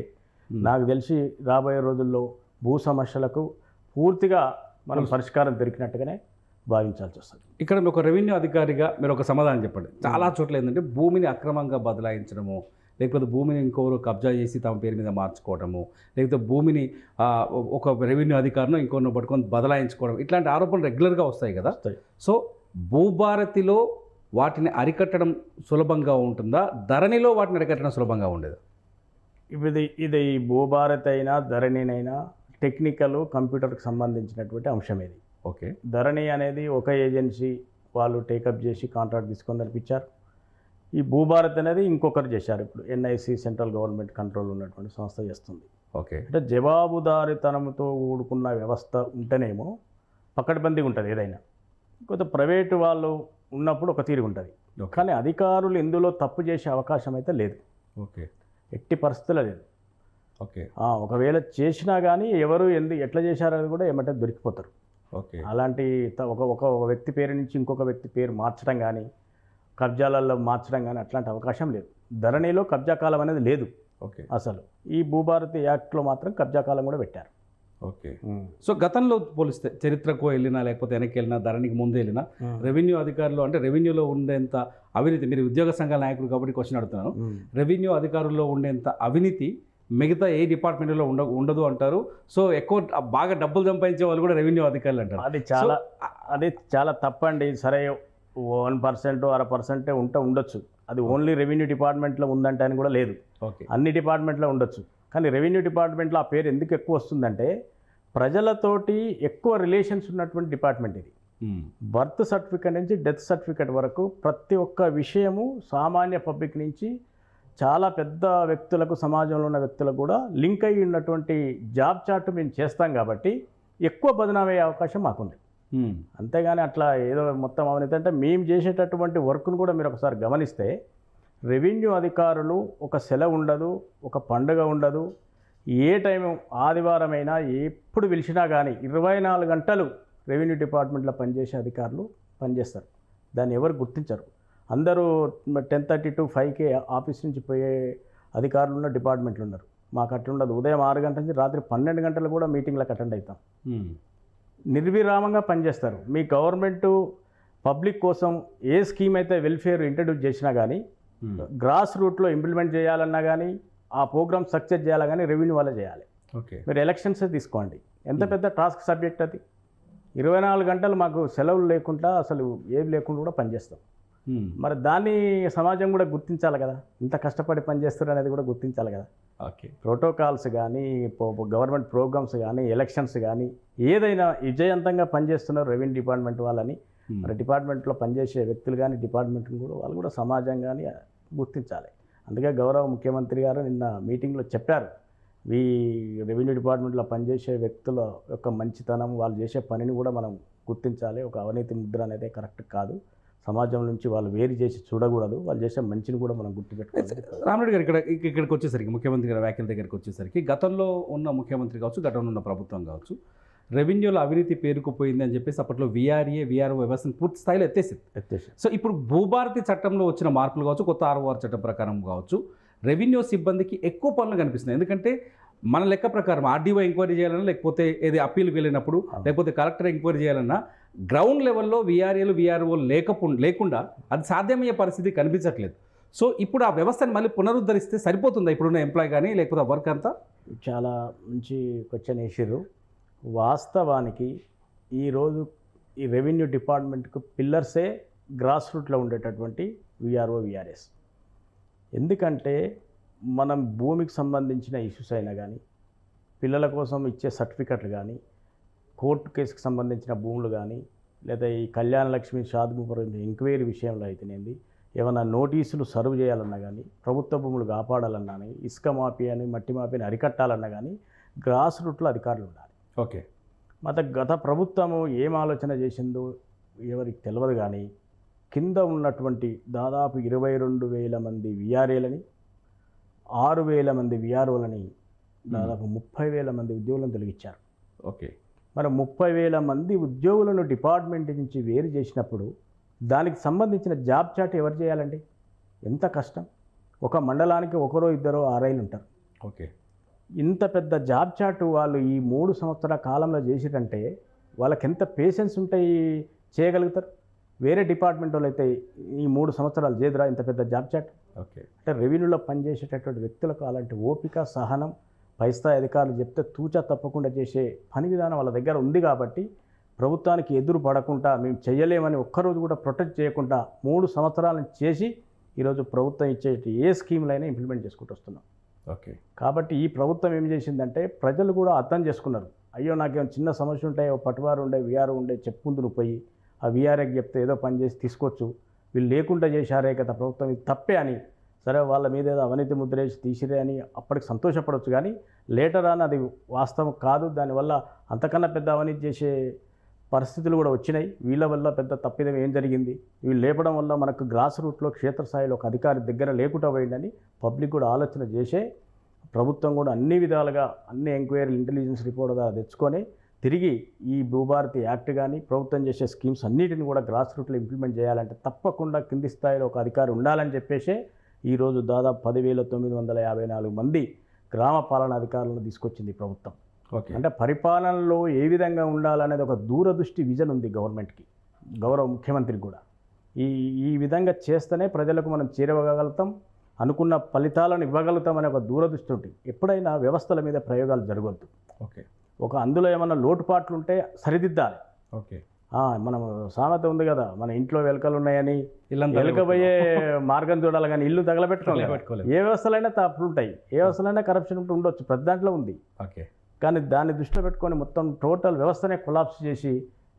నాకు తెలిసి రాబోయే రోజుల్లో భూ సమస్యలకు పూర్తిగా మనం పరిష్కారం దొరికినట్టుగానే భావించాల్సి వస్తుంది. ఇక్కడ ఒక రెవెన్యూ అధికారిగా మీరు ఒక సమాధానం చెప్పండి. చాలా చోట్ల ఏంటంటే భూమిని అక్రమంగా బదలాయించడము, లేకపోతే భూమిని ఇంకొకరు కబ్జా చేసి తమ పేరు మీద మార్చుకోవడము, లేకపోతే భూమిని ఒక రెవెన్యూ అధికారిని ఇంకొకరిని పట్టుకొని బదలాయించుకోవడం, ఇట్లాంటి ఆరోపణలు రెగ్యులర్గా వస్తాయి కదా. సో భూభారతిలో వాటిని అరికట్టడం సులభంగా ఉంటుందా, ధరణిలో వాటిని అరికట్టడం సులభంగా ఉండేదా? ఇది భూభారతి అయినా ధరణినైనా టెక్నికల్ కంప్యూటర్కి సంబంధించినటువంటి అంశం ఇది. ఓకే ధరణి అనేది ఒక ఏజెన్సీ వాళ్ళు టేకప్ చేసి కాంట్రాక్ట్ తీసుకొని నడిపించారు. ఈ భూభారత్ అనేది ఇంకొకరు చేశారు. ఇప్పుడు ఎన్ఐసి సెంట్రల్ గవర్నమెంట్ కంట్రోల్ ఉన్నటువంటి సంస్థ చేస్తుంది. ఓకే అంటే జవాబుదారీతనంతో కూడుకున్న వ్యవస్థ ఉంటేనేమో పకడ్బందీగా ఉంటుంది ఏదైనా. కొంత ప్రైవేటు వాళ్ళు ఉన్నప్పుడు ఒక తీరు ఉంటుంది. కానీ అధికారులు ఇందులో తప్పు చేసే అవకాశం అయితే లేదు. ఓకే ఎట్టి పరిస్థితుల్లో లేదు. ఓకే ఒకవేళ చేసినా కానీ ఎవరు ఎట్లా చేశారనేది కూడా ఏమంటే దొరికిపోతారు. ఓకే అలాంటి ఒక వ్యక్తి పేరు నుంచి ఇంకొక వ్యక్తి పేరు మార్చడం కానీ, కబ్జాలలో మార్చడం కానీ అట్లాంటి అవకాశం లేదు. ధరణిలో కబ్జా కాలం అనేది లేదు. ఓకే అసలు ఈ భూభారతి యాక్ట్లో మాత్రం కబ్జా కాలం కూడా పెట్టారు. ఓకే సో గతంలో పోలిస్తే చరిత్రకు వెళ్ళినా, లేకపోతే వెనక్కి వెళ్ళినా, ధరణికి ముందు వెళ్ళినా రెవెన్యూ అధికారులు అంటే రెవెన్యూలో ఉండేంత అవినీతి, మీరు ఉద్యోగ సంఘాల నాయకులు కాబట్టి క్వశ్చన్ అడుగుతున్నాను, రెవెన్యూ అధికారుల్లో ఉండేంత అవినీతి మిగతా ఏ డిపార్ట్మెంట్లో ఉండదు అంటారు. సో ఎక్కువ బాగా డబ్బులు సంపాదించే వాళ్ళు కూడా రెవెన్యూ అధికారులు అంటారు. అది చాలా తప్పండి. సరే 1% 0.5% ఉండొచ్చు. అది ఓన్లీ రెవెన్యూ డిపార్ట్మెంట్లో ఉందంటే అని కూడా లేదు. అన్ని డిపార్ట్మెంట్లో ఉండొచ్చు. కానీ రెవెన్యూ డిపార్ట్మెంట్లో ఆ పేరు ఎందుకు ఎక్కువ వస్తుందంటే ప్రజలతోటి ఎక్కువ రిలేషన్స్ ఉన్నటువంటి డిపార్ట్మెంట్ ఇది. బర్త్ సర్టిఫికేట్ నుంచి డెత్ సర్టిఫికేట్ వరకు ప్రతి ఒక్క విషయము సామాన్య పబ్లిక్ నుంచి చాలా పెద్ద వ్యక్తులకు, సమాజంలో ఉన్న వ్యక్తులకు కూడా లింక్ అయ్యి ఉన్నటువంటి జాబ్ చార్ట్ మేము చేస్తాం కాబట్టి ఎక్కువ బదనామయ్యే అవకాశం మాకుంది. అంతేగాని అట్లా ఏదో మొత్తం అవినీతి అంటే మేము చేసేటటువంటి వర్క్ను కూడా మీరు ఒకసారి గమనిస్తే రెవెన్యూ అధికారులు ఒక సెలవు ఉండదు, ఒక పండుగ ఉండదు, ఏ టైం ఆదివారమైనా ఎప్పుడు పిలిచినా కానీ 24 గంటలు రెవెన్యూ డిపార్ట్మెంట్లో పనిచేసే అధికారులు పనిచేస్తారు. దాన్ని ఎవరు గుర్తించరు. అందరూ 10:30 to 5కే ఆఫీస్ నుంచి పోయే అధికారులు ఉన్న డిపార్ట్మెంట్లు ఉన్నారు. మాకు అట్లుండదు. ఉదయం 6 గంటల నుంచి రాత్రి 12 గంటలు కూడా మీటింగ్లకు అటెండ్ అవుతాం. నిర్విరామంగా పనిచేస్తారు. మీ గవర్నమెంట్ పబ్లిక్ కోసం ఏ స్కీమ్ అయితే వెల్ఫేర్ ఇంట్రడ్యూస్ చేసినా కానీ గ్రాస్ రూట్లో ఇంప్లిమెంట్ చేయాలన్నా కానీ ఆ ప్రోగ్రామ్ సక్సెస్ చేయాలా కానీ రెవెన్యూ వాళ్ళే చేయాలి. ఓకే, మీరు ఎలక్షన్స్ తీసుకోండి, ఎంత పెద్ద టాస్క్ సబ్జెక్ట్ అది. 24 గంటలు మాకు సెలవులు లేకుండా అసలు ఏవి లేకుండా కూడా పనిచేస్తాం. మరి దాన్ని సమాజం కూడా గుర్తించాలి కదా, ఇంత కష్టపడి పనిచేస్తారు అనేది కూడా గుర్తించాలి కదా. ఓకే, ప్రోటోకాల్స్ కానీ గవర్నమెంట్ ప్రోగ్రామ్స్ కానీ ఎలక్షన్స్ కానీ ఏదైనా విజయవంతంగా పనిచేస్తున్నారు రెవెన్యూ డిపార్ట్మెంట్ వాళ్ళని. మరి డిపార్ట్మెంట్లో పనిచేసే వ్యక్తులు కానీ డిపార్ట్మెంట్ని కూడా వాళ్ళు కూడా సమాజం కానీ గుర్తించాలి. అందుకే గౌరవ ముఖ్యమంత్రి గారు నిన్న మీటింగ్లో చెప్పారు, ఈ రెవెన్యూ డిపార్ట్మెంట్లో పనిచేసే వ్యక్తుల యొక్క మంచితనం, వాళ్ళు చేసే పనిని కూడా మనం గుర్తించాలి. ఒక అవినీతి ముద్ర అనేది కరెక్ట్ కాదు. సమాజం నుంచి వాళ్ళు వేరు చేసి చూడకూడదు. వాళ్ళు చేసే మంచిని కూడా మనం గుర్తుపెట్టుకోవాలి. రామరెడ్డి గారు ఇక్కడికి వచ్చేసరికి ముఖ్యమంత్రి గారి వ్యాఖ్యల దగ్గరికి వచ్చేసరికి గతంలో ఉన్న ముఖ్యమంత్రి కావచ్చు, గతంలో ఉన్న ప్రభుత్వం కావచ్చు, రెవెన్యూలో అవినీతి పేరుకుపోయింది అని చెప్పేసి అప్పట్లో విఆర్ఓ వ్యవస్థను పూర్తి స్థాయిలో ఎత్తేసింది. సో ఇప్పుడు భూభారతి చట్టంలో వచ్చిన మార్పులు కావచ్చు, కొత్త 6వ చట్టం ప్రకారం కావచ్చు, రెవెన్యూ సిబ్బందికి ఎక్కువ పనులు కనిపిస్తున్నాయి. ఎందుకంటే మన లెక్క ప్రకారం ఆర్డీఓ ఎంక్వైరీ చేయాలన్నా, లేకపోతే ఏది అప్పీల్కి వెళ్ళినప్పుడు, లేకపోతే కలెక్టర్ ఎంక్వైరీ చేయాలన్నా గ్రౌండ్ లెవెల్లో విఆర్ఓలు లేకుండా అది సాధ్యమయ్యే పరిస్థితి కనిపించట్లేదు. సో ఇప్పుడు ఆ వ్యవస్థను మళ్ళీ పునరుద్ధరిస్తే సరిపోతుందా ఇప్పుడున్న ఎంప్లాయ్ కానీ, లేకపోతే వర్క్ అంతా? చాలా మంచి క్వశ్చన్ వేసారు. వాస్తవానికి ఈరోజు ఈ రెవెన్యూ డిపార్ట్మెంట్కు పిల్లర్సే గ్రాస్ రూట్లో ఉండేటటువంటి విఆర్ఎస్. ఎందుకంటే మనం భూమికి సంబంధించిన ఇష్యూస్ అయినా కానీ, పిల్లల కోసం ఇచ్చే సర్టిఫికెట్లు కానీ, కోర్టు కేసుకు సంబంధించిన భూములు కానీ, లేదా ఈ కళ్యాణ లక్ష్మి షాద్గుపురం ఎంక్వైరీ విషయంలో అయితేనేది, ఏమైనా నోటీసులు సర్వ్ చేయాలన్నా కానీ, ప్రభుత్వ భూములు కాపాడాలన్నా కానీ, ఇసుక మాఫియాని మట్టి మాఫియాని అరికట్టాలన్నా కానీ గ్రాస్ రూట్లో అధికారులు ఉండాలి. ఓకే, గత ప్రభుత్వము ఏం ఆలోచన చేసిందో ఎవరికి తెలియదు కానీ కింద ఉన్నటువంటి దాదాపు 22,000 మంది విఆర్ఏలని, 6,000 మంది విఆర్ఓలని, దాదాపు 30,000 మంది ఉద్యోగులను తొలగించారు. ఓకే, మరి 30,000 మంది ఉద్యోగులను డిపార్ట్మెంట్ నుంచి వేరు చేసినప్పుడు దానికి సంబంధించిన జాబ్ చాట్ ఎవరు చేయాలండి? ఎంత కష్టం. ఒక మండలానికి ఒకరో ఇద్దరో ఆర్ఐలు ఉంటారు. ఓకే, ఇంత పెద్ద జాబ్ చాట్ వాళ్ళు ఈ 3 సంవత్సరాల కాలంలో చేసిరంటే వాళ్ళకి ఎంత పేషెన్స్ ఉంటాయి, చేయగలుగుతారు. వేరే డిపార్ట్మెంట్ వాళ్ళు అయితే ఈ 3 సంవత్సరాలు చేదురా ఇంత పెద్ద జాబ్ చాట్. ఓకే, అంటే రెవెన్యూలో పనిచేసేటటువంటి వ్యక్తులకు అలాంటి ఓపిక, సహనం, పైస్థాయి అధికారులు చెప్తే తూచా తప్పకుండా చేసే పని విధానం వాళ్ళ దగ్గర ఉంది. కాబట్టి ప్రభుత్వానికి ఎదురు పడకుండా మేము చేయలేమని ఒక్కరోజు కూడా ప్రొటెక్ట్ చేయకుండా 3 సంవత్సరాలను చేసి ఈరోజు ప్రభుత్వం ఇచ్చే ఏ స్కీములైనా ఇంప్లిమెంట్ చేసుకుంటూ వస్తున్నాం. ఓకే, కాబట్టి ఈ ప్రభుత్వం ఏం చేసిందంటే ప్రజలు కూడా అర్థం చేసుకున్నారు. అయ్యో నాకేమో చిన్న సమస్య ఉంటాయి, పట్టువారు ఉండే విఆర్ఓ ఉండే చెప్పుకుందు నువ్వు పోయి ఆ విఆర్ఏకి చెప్తే ఏదో పని చేసి తీసుకోవచ్చు, వీళ్ళు లేకుండా చేశారే కదా ప్రభుత్వం, ఇది తప్పే అని, సరే వాళ్ళ మీద ఏదో అవినీతి ముద్ర వేసి తీసిరే అని అప్పటికి సంతోషపడవచ్చు. కానీ లేటర్ అని అది వాస్తవం కాదు. దానివల్ల అంతకన్నా పెద్ద అవినీతి చేసే పరిస్థితులు కూడా వచ్చినాయి. వీళ్ళ వల్ల పెద్ద తప్పిదం ఏం జరిగింది, వీళ్ళు లేపడం వల్ల మనకు గ్రాస్ రూట్లో క్షేత్రస్థాయిలో ఒక అధికారి దగ్గర లేకుండా పోయిందని పబ్లిక్ కూడా ఆలోచన చేసే ప్రభుత్వం కూడా అన్ని విధాలుగా అన్ని ఎంక్వైరీ ఇంటెలిజెన్స్ రిపోర్ట్ ద్వారా తెచ్చుకొని తిరిగి ఈ భూభారతి యాక్ట్ కానీ ప్రభుత్వం చేసే స్కీమ్స్ అన్నిటిని కూడా గ్రాస్ రూట్లో ఇంప్లిమెంట్ చేయాలంటే తప్పకుండా కింది స్థాయిలో ఒక అధికారి ఉండాలని చెప్పేసి ఈరోజు దాదాపు 10,954 మంది గ్రామ పాలనా అధికారులను తీసుకొచ్చింది ప్రభుత్వం. ఓకే, అంటే పరిపాలనలో ఏ విధంగా ఉండాలనేది ఒక దూరదృష్టి విజన్ ఉంది గవర్నమెంట్కి, గౌరవ ముఖ్యమంత్రికి కూడా. ఈ విధంగా చేస్తేనే ప్రజలకు మనం చేరవగలుగుతాం, అనుకున్న ఫలితాలను ఇవ్వగలుగుతాం అనే ఒక దూరదృష్టి ఉంటుంది. ఎప్పుడైనా వ్యవస్థల మీద ప్రయోగాలు జరగవద్దు. ఓకే, అందులో ఏమన్నా లోటుపాట్లు ఉంటే సరిదిద్దాలి. ఓకే, మనం సామెత ఉంది కదా, మన ఇంట్లో వెలకలు ఉన్నాయని ఇల్లంతా వెలకపోయే మార్గం చూడాలి కానీ ఇల్లు తగలబెట్టుకోలేదు. తగలబెట్టుకోలేదు. ఏ వ్యవస్థలైనా తప్పులు ఉంటాయి, ఏ వ్యవస్థలైనా కరప్షన్ ఉండొచ్చు, ప్రతి దాంట్లో ఉంది. ఓకే, కానీ దాన్ని దృష్టిలో పెట్టుకొని మొత్తం టోటల్ వ్యవస్థనే కొలాప్స్ చేసి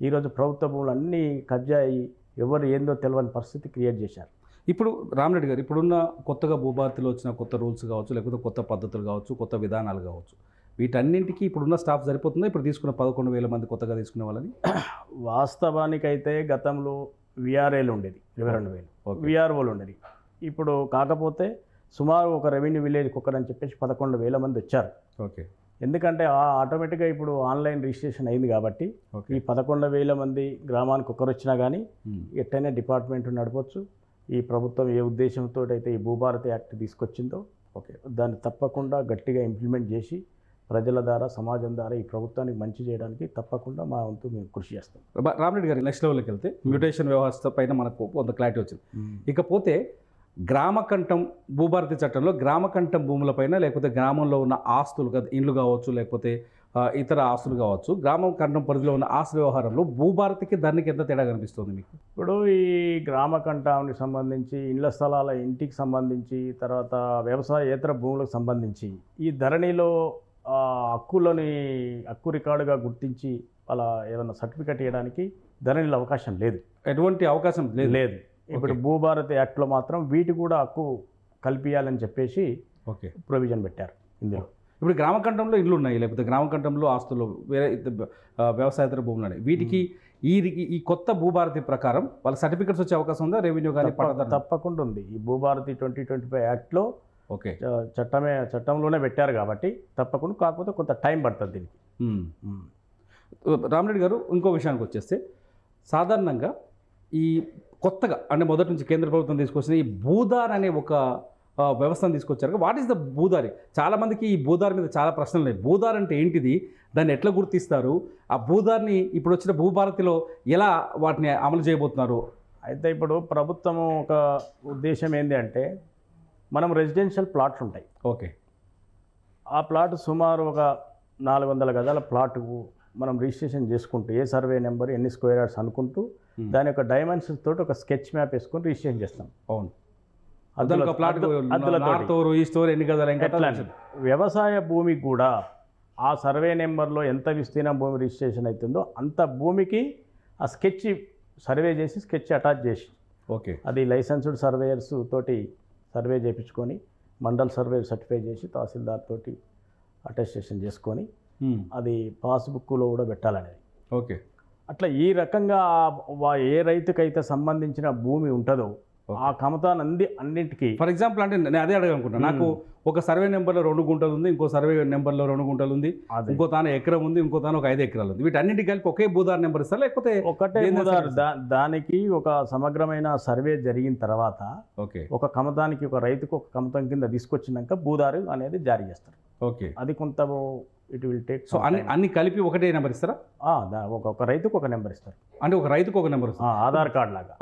ఈరోజు ప్రభుత్వ భూములు అన్నీ కబ్జా అయ్యి ఎవరు ఏందో తెలియని పరిస్థితి క్రియేట్ చేశారు. ఇప్పుడు రామరెడ్డి గారు, ఇప్పుడున్న కొత్తగా భూభారతిలో వచ్చిన కొత్త రూల్స్ కావచ్చు, లేకపోతే కొత్త పద్ధతులు కావచ్చు, కొత్త విధానాలు కావచ్చు, వీటన్నింటికి ఇప్పుడున్న స్టాఫ్ సరిపోతుందా? ఇప్పుడు తీసుకున్న 11,000 మంది కొత్తగా తీసుకునే వాళ్ళని? వాస్తవానికైతే గతంలో విఆర్ఏలు ఉండేది 22,000, విఆర్ఓలు ఉండేది. ఇప్పుడు కాకపోతే సుమారు ఒక రెవెన్యూ విలేజ్కి ఒకరని చెప్పేసి 11,000 మంది వచ్చారు. ఓకే. ఎందుకంటే ఆటోమేటిక్గా ఇప్పుడు ఆన్లైన్ రిజిస్ట్రేషన్ అయింది కాబట్టి ఓకే. ఈ 11,000 మంది గ్రామానికి ఒకరు వచ్చినా కానీ ఎట్టయినా డిపార్ట్మెంట్ నడపవచ్చు. ఈ ప్రభుత్వం ఏ ఉద్దేశంతో అయితే ఈ భూభారతి యాక్ట్ తీసుకొచ్చిందో ఓకే దాన్ని తప్పకుండా గట్టిగా ఇంప్లిమెంట్ చేసి ప్రజల ద్వారా సమాజం ద్వారా ఈ ప్రభుత్వానికి మంచి చేయడానికి తప్పకుండా మా వంతు మేము కృషి చేస్తాం. రామరెడ్డి గారు నెక్స్ట్ లెవెల్కి వెళ్తే మ్యూటేషన్ వ్యవస్థ పైన మనకు కొంత క్లారిటీ వచ్చింది. ఇకపోతే గ్రామకంఠం భూభారతి చట్టంలో గ్రామకంఠం భూములపైన లేకపోతే గ్రామంలో ఉన్న ఆస్తులు ఇండ్లు కావచ్చు లేకపోతే ఇతర ఆస్తులు కావచ్చు గ్రామకంఠం పరిధిలో ఉన్న ఆస్తుల వ్యవహారంలో భూభారతికి దానికి ఎంత తేడా కనిపిస్తుంది మీకు? ఇప్పుడు ఈ గ్రామకంఠానికి సంబంధించి ఇండ్ల స్థలాల ఇంటికి సంబంధించి తర్వాత వ్యవసాయేతర భూములకు సంబంధించి ఈ ధరణిలో హక్కు రికార్డుగా గుర్తించి అలా ఏదైనా సర్టిఫికెట్ ఇవ్వడానికి ధరణిలో అవకాశం లేదు. ఎటువంటి అవకాశం లేదు. ఇప్పుడు భూభారతి యాక్ట్లో మాత్రం వీటి కూడా హక్కు కల్పించాలని చెప్పేసి ఓకే ప్రొవిజన్ పెట్టారు ఇందులో. ఇప్పుడు గ్రామకంఠంలో ఇల్లు ఉన్నాయి లేకపోతే గ్రామకంఠంలో ఆస్తులు వేరే వ్యవసాయేతర భూములు ఉన్నాయి వీటికి ఈ కొత్త భూభారతి ప్రకారం వాళ్ళ సర్టిఫికెట్స్ వచ్చే అవకాశం ఉందా? రెవెన్యూ కానీ తప్పకుండా ఉంది. ఈ భూభారతి 2025 యాక్ట్లో ఓకే చట్టంలోనే పెట్టారు కాబట్టి తప్పకుండా, కాకపోతే కొంత టైం పడుతుంది దీనికి. రామరెడ్డి గారు ఇంకో విషయానికి వచ్చేస్తే సాధారణంగా ఈ కొత్తగా అంటే మొదటి నుంచి కేంద్ర ప్రభుత్వం తీసుకొచ్చిన ఈ భూదార్ అనే ఒక వ్యవస్థను తీసుకొచ్చారు. What is the Bhudhaar? చాలామందికి ఈ భూదారి మీద చాలా ప్రశ్నలు ఉన్నాయి. భూదార్ అంటే ఏంటిది, దాన్ని ఎట్లా గుర్తిస్తారు, ఆ భూదారిని ఇప్పుడు వచ్చిన భూభారతిలో ఎలా వాటిని అమలు చేయబోతున్నారు? అయితే ఇప్పుడు ప్రభుత్వం ఒక ఉద్దేశం ఏంటి అంటే మనం రెసిడెన్షియల్ ప్లాట్స్ ఉంటాయి. ఓకే. ఆ ప్లాట్ సుమారు ఒక 400 గజాల ప్లాట్కు మనం రిజిస్ట్రేషన్ చేసుకుంటూ ఏ సర్వే నెంబర్ ఎన్ని స్క్వేర్ యార్డ్స్ అనుకుంటూ దాని యొక్క డైమెన్షన్స్ తోటి ఒక స్కెచ్ మ్యాప్ వేసుకొని రిజిస్ట్రేషన్ చేస్తాం. అవును. వ్యవసాయ భూమికి కూడా ఆ సర్వే నెంబర్లో ఎంత విస్తీర్ణ భూమి రిజిస్ట్రేషన్ అవుతుందో అంత భూమికి ఆ స్కెచ్ సర్వే చేసి స్కెచ్ అటాచ్ చేసి ఓకే అది లైసెన్స్డ్ సర్వేయర్స్ తోటి సర్వే చేయించుకొని మండల్ సర్వే సర్టిఫై చేసి తహసీల్దార్ తోటి అటెస్టేషన్ చేసుకొని అది పాస్బుక్లో కూడా పెట్టాలనేది. ఓకే. అట్లా ఈ రకంగా ఏ రైతుకైతే సంబంధించిన భూమి ఉంటుందో ఆ కమతాన్ని అన్నింటికి ఫర్ ఎగ్జాంపుల్ అంటే నేను అదే అడగనుకుంటున్నాను. నాకు ఒక సర్వే నెంబర్లో 2 గుంటలు ఉంది, ఇంకో సర్వే నెంబర్లో 2 గుంటలు ఉంది, ఇంకో తాను ఎకరం ఉంది, ఇంకో తాను ఒక 5 ఎకరాలు ఉంది. వీటన్నింటికి కలిపి ఒకే భూదార్ నెంబర్ ఇస్తారు లేకపోతే ఒకటే భూదార్? దానికి ఒక సమగ్రమైన సర్వే జరిగిన తర్వాత ఓకే ఒక కమతానికి ఒక రైతుకు ఒక కమతం కింద తీసుకొచ్చినాక భూదారు అనేది జారీ చేస్తారు. ఓకే. అది కొంత ఇట్ విల్ టేక్. సో అన్ని కలిపి ఒకటే నెంబర్ ఇస్తారా? ఒక రైతుకు ఒక నెంబర్ ఇస్తారు. అంటే ఒక రైతుకు ఒక నెంబర్ ఇస్తారు, ఆధార్ కార్డ్ లాగా.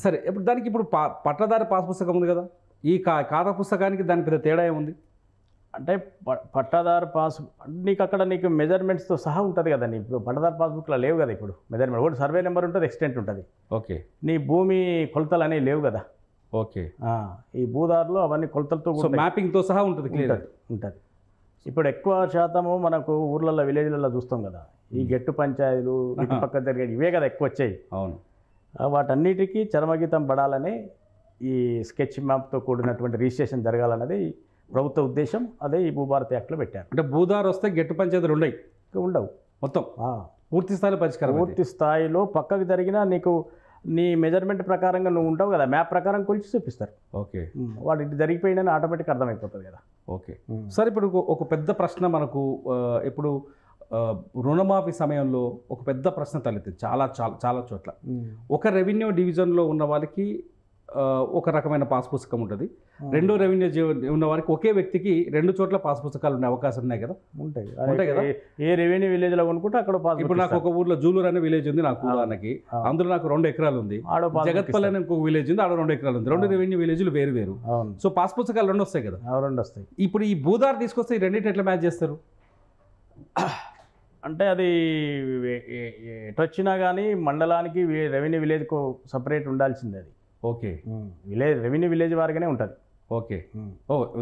సరే. ఇప్పుడు దానికి ఇప్పుడు పట్టదారి పాస్ పుస్తకం ఉంది కదా, ఈ ఖాతా పుస్తకానికి దాని పెద్ద తేడా ఏముంది? అంటే పట్టాదారు పాస్ నీకు అక్కడ నీకు మెజర్మెంట్స్తో సహా ఉంటుంది కదా. నీ పట్టాదారు పాస్బుక్లో లేవు కదా ఇప్పుడు మెజర్మెంట్. ఒకటి సర్వే నెంబర్ ఉంటుంది, ఎక్స్టెంట్ ఉంటుంది. ఓకే. నీ భూమి కొలతలు అనేవి లేవు కదా. ఓకే. ఈ భూదారులో అవన్నీ కొలతలతో మ్యాపింగ్తో సహా ఉంటుంది, ఉంటుంది. ఇప్పుడు ఎక్కువ శాతము మనకు ఊర్లలో విలేజ్లలో చూస్తాం కదా, ఈ గెట్టు పంచాయతీలు ఇటు పక్క జరిగే ఇవే కదా ఎక్కువ వచ్చాయి. అవును. వాటన్నిటికీ చరమగీతం పడాలని ఈ స్కెచ్ మ్యాప్తో కూడినటువంటి రిజిస్ట్రేషన్ జరగాలన్నది ప్రభుత్వ ఉద్దేశం. అదే ఈ భూభారతి యాక్ట్లో పెట్టారు. అంటే భూదారు వస్తే గెట్టు పంచాయతీలు ఉండవు మొత్తం పూర్తి స్థాయిలో పరిష్కారం. పూర్తి స్థాయిలో పక్కకు జరిగినా నీకు నీ మెజర్మెంట్ ప్రకారంగా నువ్వు ఉంటావు కదా, మ్యాప్ ప్రకారం కొలిచి చూపిస్తారు. ఓకే. వాడు ఇటు జరిగిపోయిందని ఆటోమేటిక్ అర్థమైపోతుంది కదా. ఓకే. సార్ ఇప్పుడు ఒక పెద్ద ప్రశ్న మనకు ఇప్పుడు రుణమాఫీ సమయంలో ఒక పెద్ద ప్రశ్న తలెత్తింది చాలా చాలా చాలా చోట్ల. ఒక రెవెన్యూ డివిజన్లో ఉన్న వాళ్ళకి ఒక రకమైన పాస్ పుస్తకం ఉంటుంది, రెండో రెవెన్యూ ఉన్న వారికి ఒకే వ్యక్తికి 2 చోట్ల పాస్ పుస్తకాలు ఉండే అవకాశం ఉన్నాయి కదా. ఉంటాయి కదా. ఏ రెవెన్యూ విలేజ్లో కొనుక్కుంటే అక్కడ పాస్. ఇప్పుడు నాకు ఒక ఊర్లో జూలూరు అనే విలేజ్ ఉంది నాకు ఉదాహరణకి, అందులో నాకు 2 ఎకరాలు ఉంది. జగత్పల్లి అనే ఇంకొక విలేజ్ ఉంది, ఆడ 2 ఎకరాలు ఉంది. 2 రెవెన్యూ విలేజ్లు వేరు వేరు. సో పాస్ పుస్తకాలు 2 వస్తాయి కదా. 2 వస్తాయి. ఇప్పుడు ఈ భూదారు తీసుకొస్తే ఈ రెండింటి ఎట్లా మ్యాచ్ చేస్తారు? అంటే అది ఎటొచ్చినా కానీ మండలానికి రెవెన్యూ విలేజ్కు సపరేట్ ఉండాల్సిందే అది. ఓకే. రెవెన్యూ విలేజ్ వారిగానే ఉంటుంది. ఓకే.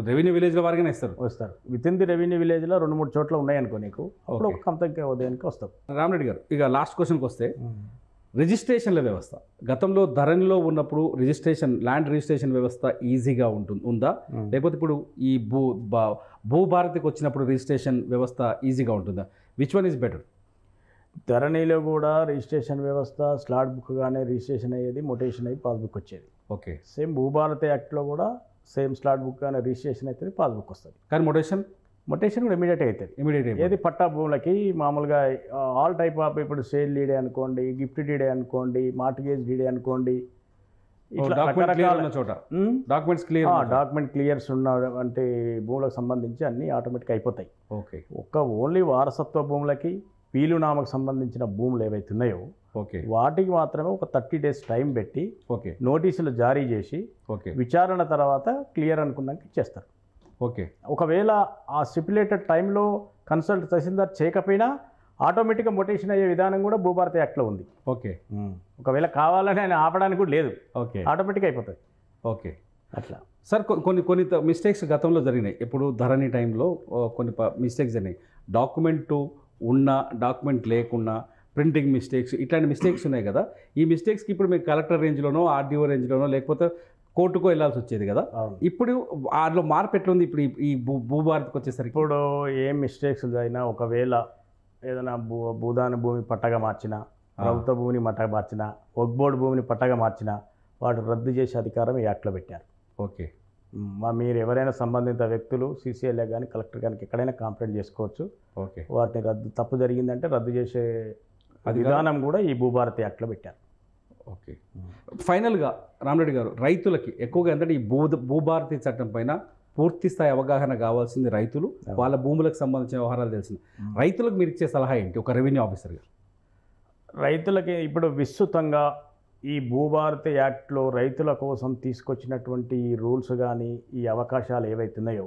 రెవెన్యూ విలేజ్ల వారిగానే వస్తారు. విత్ ఇన్ ది రెవెన్యూ విలేజ్లో 2-3 చోట్ల ఉన్నాయనుకో నీకు, అప్పుడు ఒక కంపెనీకి ఉదయానికి వస్తావు. రామరెడ్డి గారు ఇక లాస్ట్ క్వశ్చన్కి వస్తే రిజిస్ట్రేషన్ల వ్యవస్థ గతంలో ధరణిలో ఉన్నప్పుడు ల్యాండ్ రిజిస్ట్రేషన్ వ్యవస్థ ఈజీగా ఉందా లేకపోతే ఇప్పుడు ఈ భూభారతికి వచ్చినప్పుడు రిజిస్ట్రేషన్ వ్యవస్థ ఈజీగా ఉంటుందా? Which one is better? ధరణిలో కూడా రిజిస్ట్రేషన్ వ్యవస్థ స్లాట్ బుక్గానే రిజిస్ట్రేషన్ అయ్యేది, మొటేషన్ అయ్యి పాస్బుక్ వచ్చేది. ఓకే. సేమ్ భూభారతి యాక్ట్లో కూడా సేమ్ స్లాట్ బుక్ కానీ రిజిస్ట్రేషన్ అవుతుంది, పాస్బుక్ వస్తుంది. కానీ మొటేషన్ కూడా ఇమీడియట్గా అవుతుంది. ఇమీడియట్ ఏది పట్టా భూములకి మామూలుగా ఆల్ టైప్ ఆఫ్ ఇప్పుడు సేల్ డీడే అనుకోండి, గిఫ్ట్ డీడే అనుకోండి, మార్టిగేజ్ డీడే అనుకోండి, ఇట్లా రకరకాల చోట డాక్యుమెంట్ క్లియర్స్ ఉన్న అంటే భూములకు సంబంధించి అన్నీ ఆటోమేటిక్ అయిపోతాయి. ఓకే. ఓన్లీ వారసత్వ భూములకి పీలునామకు సంబంధించిన భూములు ఏవైతే ఉన్నాయో ఓకే వాటికి మాత్రమే ఒక 30 days టైం పెట్టి ఓకే నోటీసులు జారీ చేసి ఓకే విచారణ తర్వాత క్లియర్ అనుకున్నాక ఇచ్చేస్తారు. ఓకే. ఒకవేళ ఆ స్టిపులేటెడ్ టైంలో కన్సల్ట్ తహసీల్దార్ చేయకపోయినా ఆటోమేటిక్గా మొటేషన్ అయ్యే విధానం కూడా భూభారతి యాక్ట్లో ఉంది. ఓకే. ఒకవేళ కావాలని ఆయన ఆపడానికి కూడా లేదు, ఓకే, ఆటోమేటిక్ అయిపోతుంది. ఓకే. అట్లా సార్ కొన్ని మిస్టేక్స్ గతంలో జరిగినాయి. ఇప్పుడు ధరణి టైంలో కొన్ని మిస్టేక్స్ జరిగినాయి. డాక్యుమెంట్ ఉన్నా డాక్యుమెంట్ లేకున్నా ప్రింటింగ్ మిస్టేక్స్, ఇట్లాంటి మిస్టేక్స్ ఉన్నాయి కదా. ఈ మిస్టేక్స్కి ఇప్పుడు మీకు కలెక్టర్ రేంజ్లోనో ఆర్డీఓ రేంజ్లోనో లేకపోతే కోర్టుకో వెళ్ళాల్సి వచ్చేది కదా. ఇప్పుడు వాటిలో మార్పు ఎట్లుంది ఇప్పుడు ఈ భూభారతికి వచ్చేసరికి? ఇప్పుడు ఏం మిస్టేక్స్ అయినా ఒకవేళ ఏదైనా భూదాన భూమి పట్టగా మార్చినా, ప్రభుత్వ భూమిని పట్టగా మార్చినా, వక్ఫ్ బోర్డు భూమిని పట్టగా మార్చినా వాటి రద్దు చేసే అధికారం ఈ యాక్ట్లో పెట్టారు. ఓకే. మీరు ఎవరైనా సంబంధిత వ్యక్తులు సీసీఎల్ఏ కానీ కలెక్టర్ కానీ ఎక్కడైనా కంప్లైంట్ చేసుకోవచ్చు. ఓకే. వాటిని తప్పు జరిగిందంటే రద్దు చేసే విధానం కూడా ఈ భూభారతి యాక్ట్లో పెట్టారు. ఓకే. ఫైనల్గా రామరెడ్డి గారు, రైతులకి ఎక్కువగా ఏంటంటే ఈ భూభారతి చట్టం పైన పూర్తి స్థాయి అవగాహన కావాల్సింది రైతులు, వాళ్ళ భూములకు సంబంధించిన వ్యవహారాలు తెలిసింది. రైతులకు మీరు ఇచ్చే సలహా ఏంటి ఒక రెవెన్యూ ఆఫీసర్గా? రైతులకి ఇప్పుడు విస్తృతంగా ఈ భూభారతి యాక్ట్లో రైతుల కోసం తీసుకొచ్చినటువంటి ఈ రూల్స్ కానీ ఈ అవకాశాలు ఏవైతున్నాయో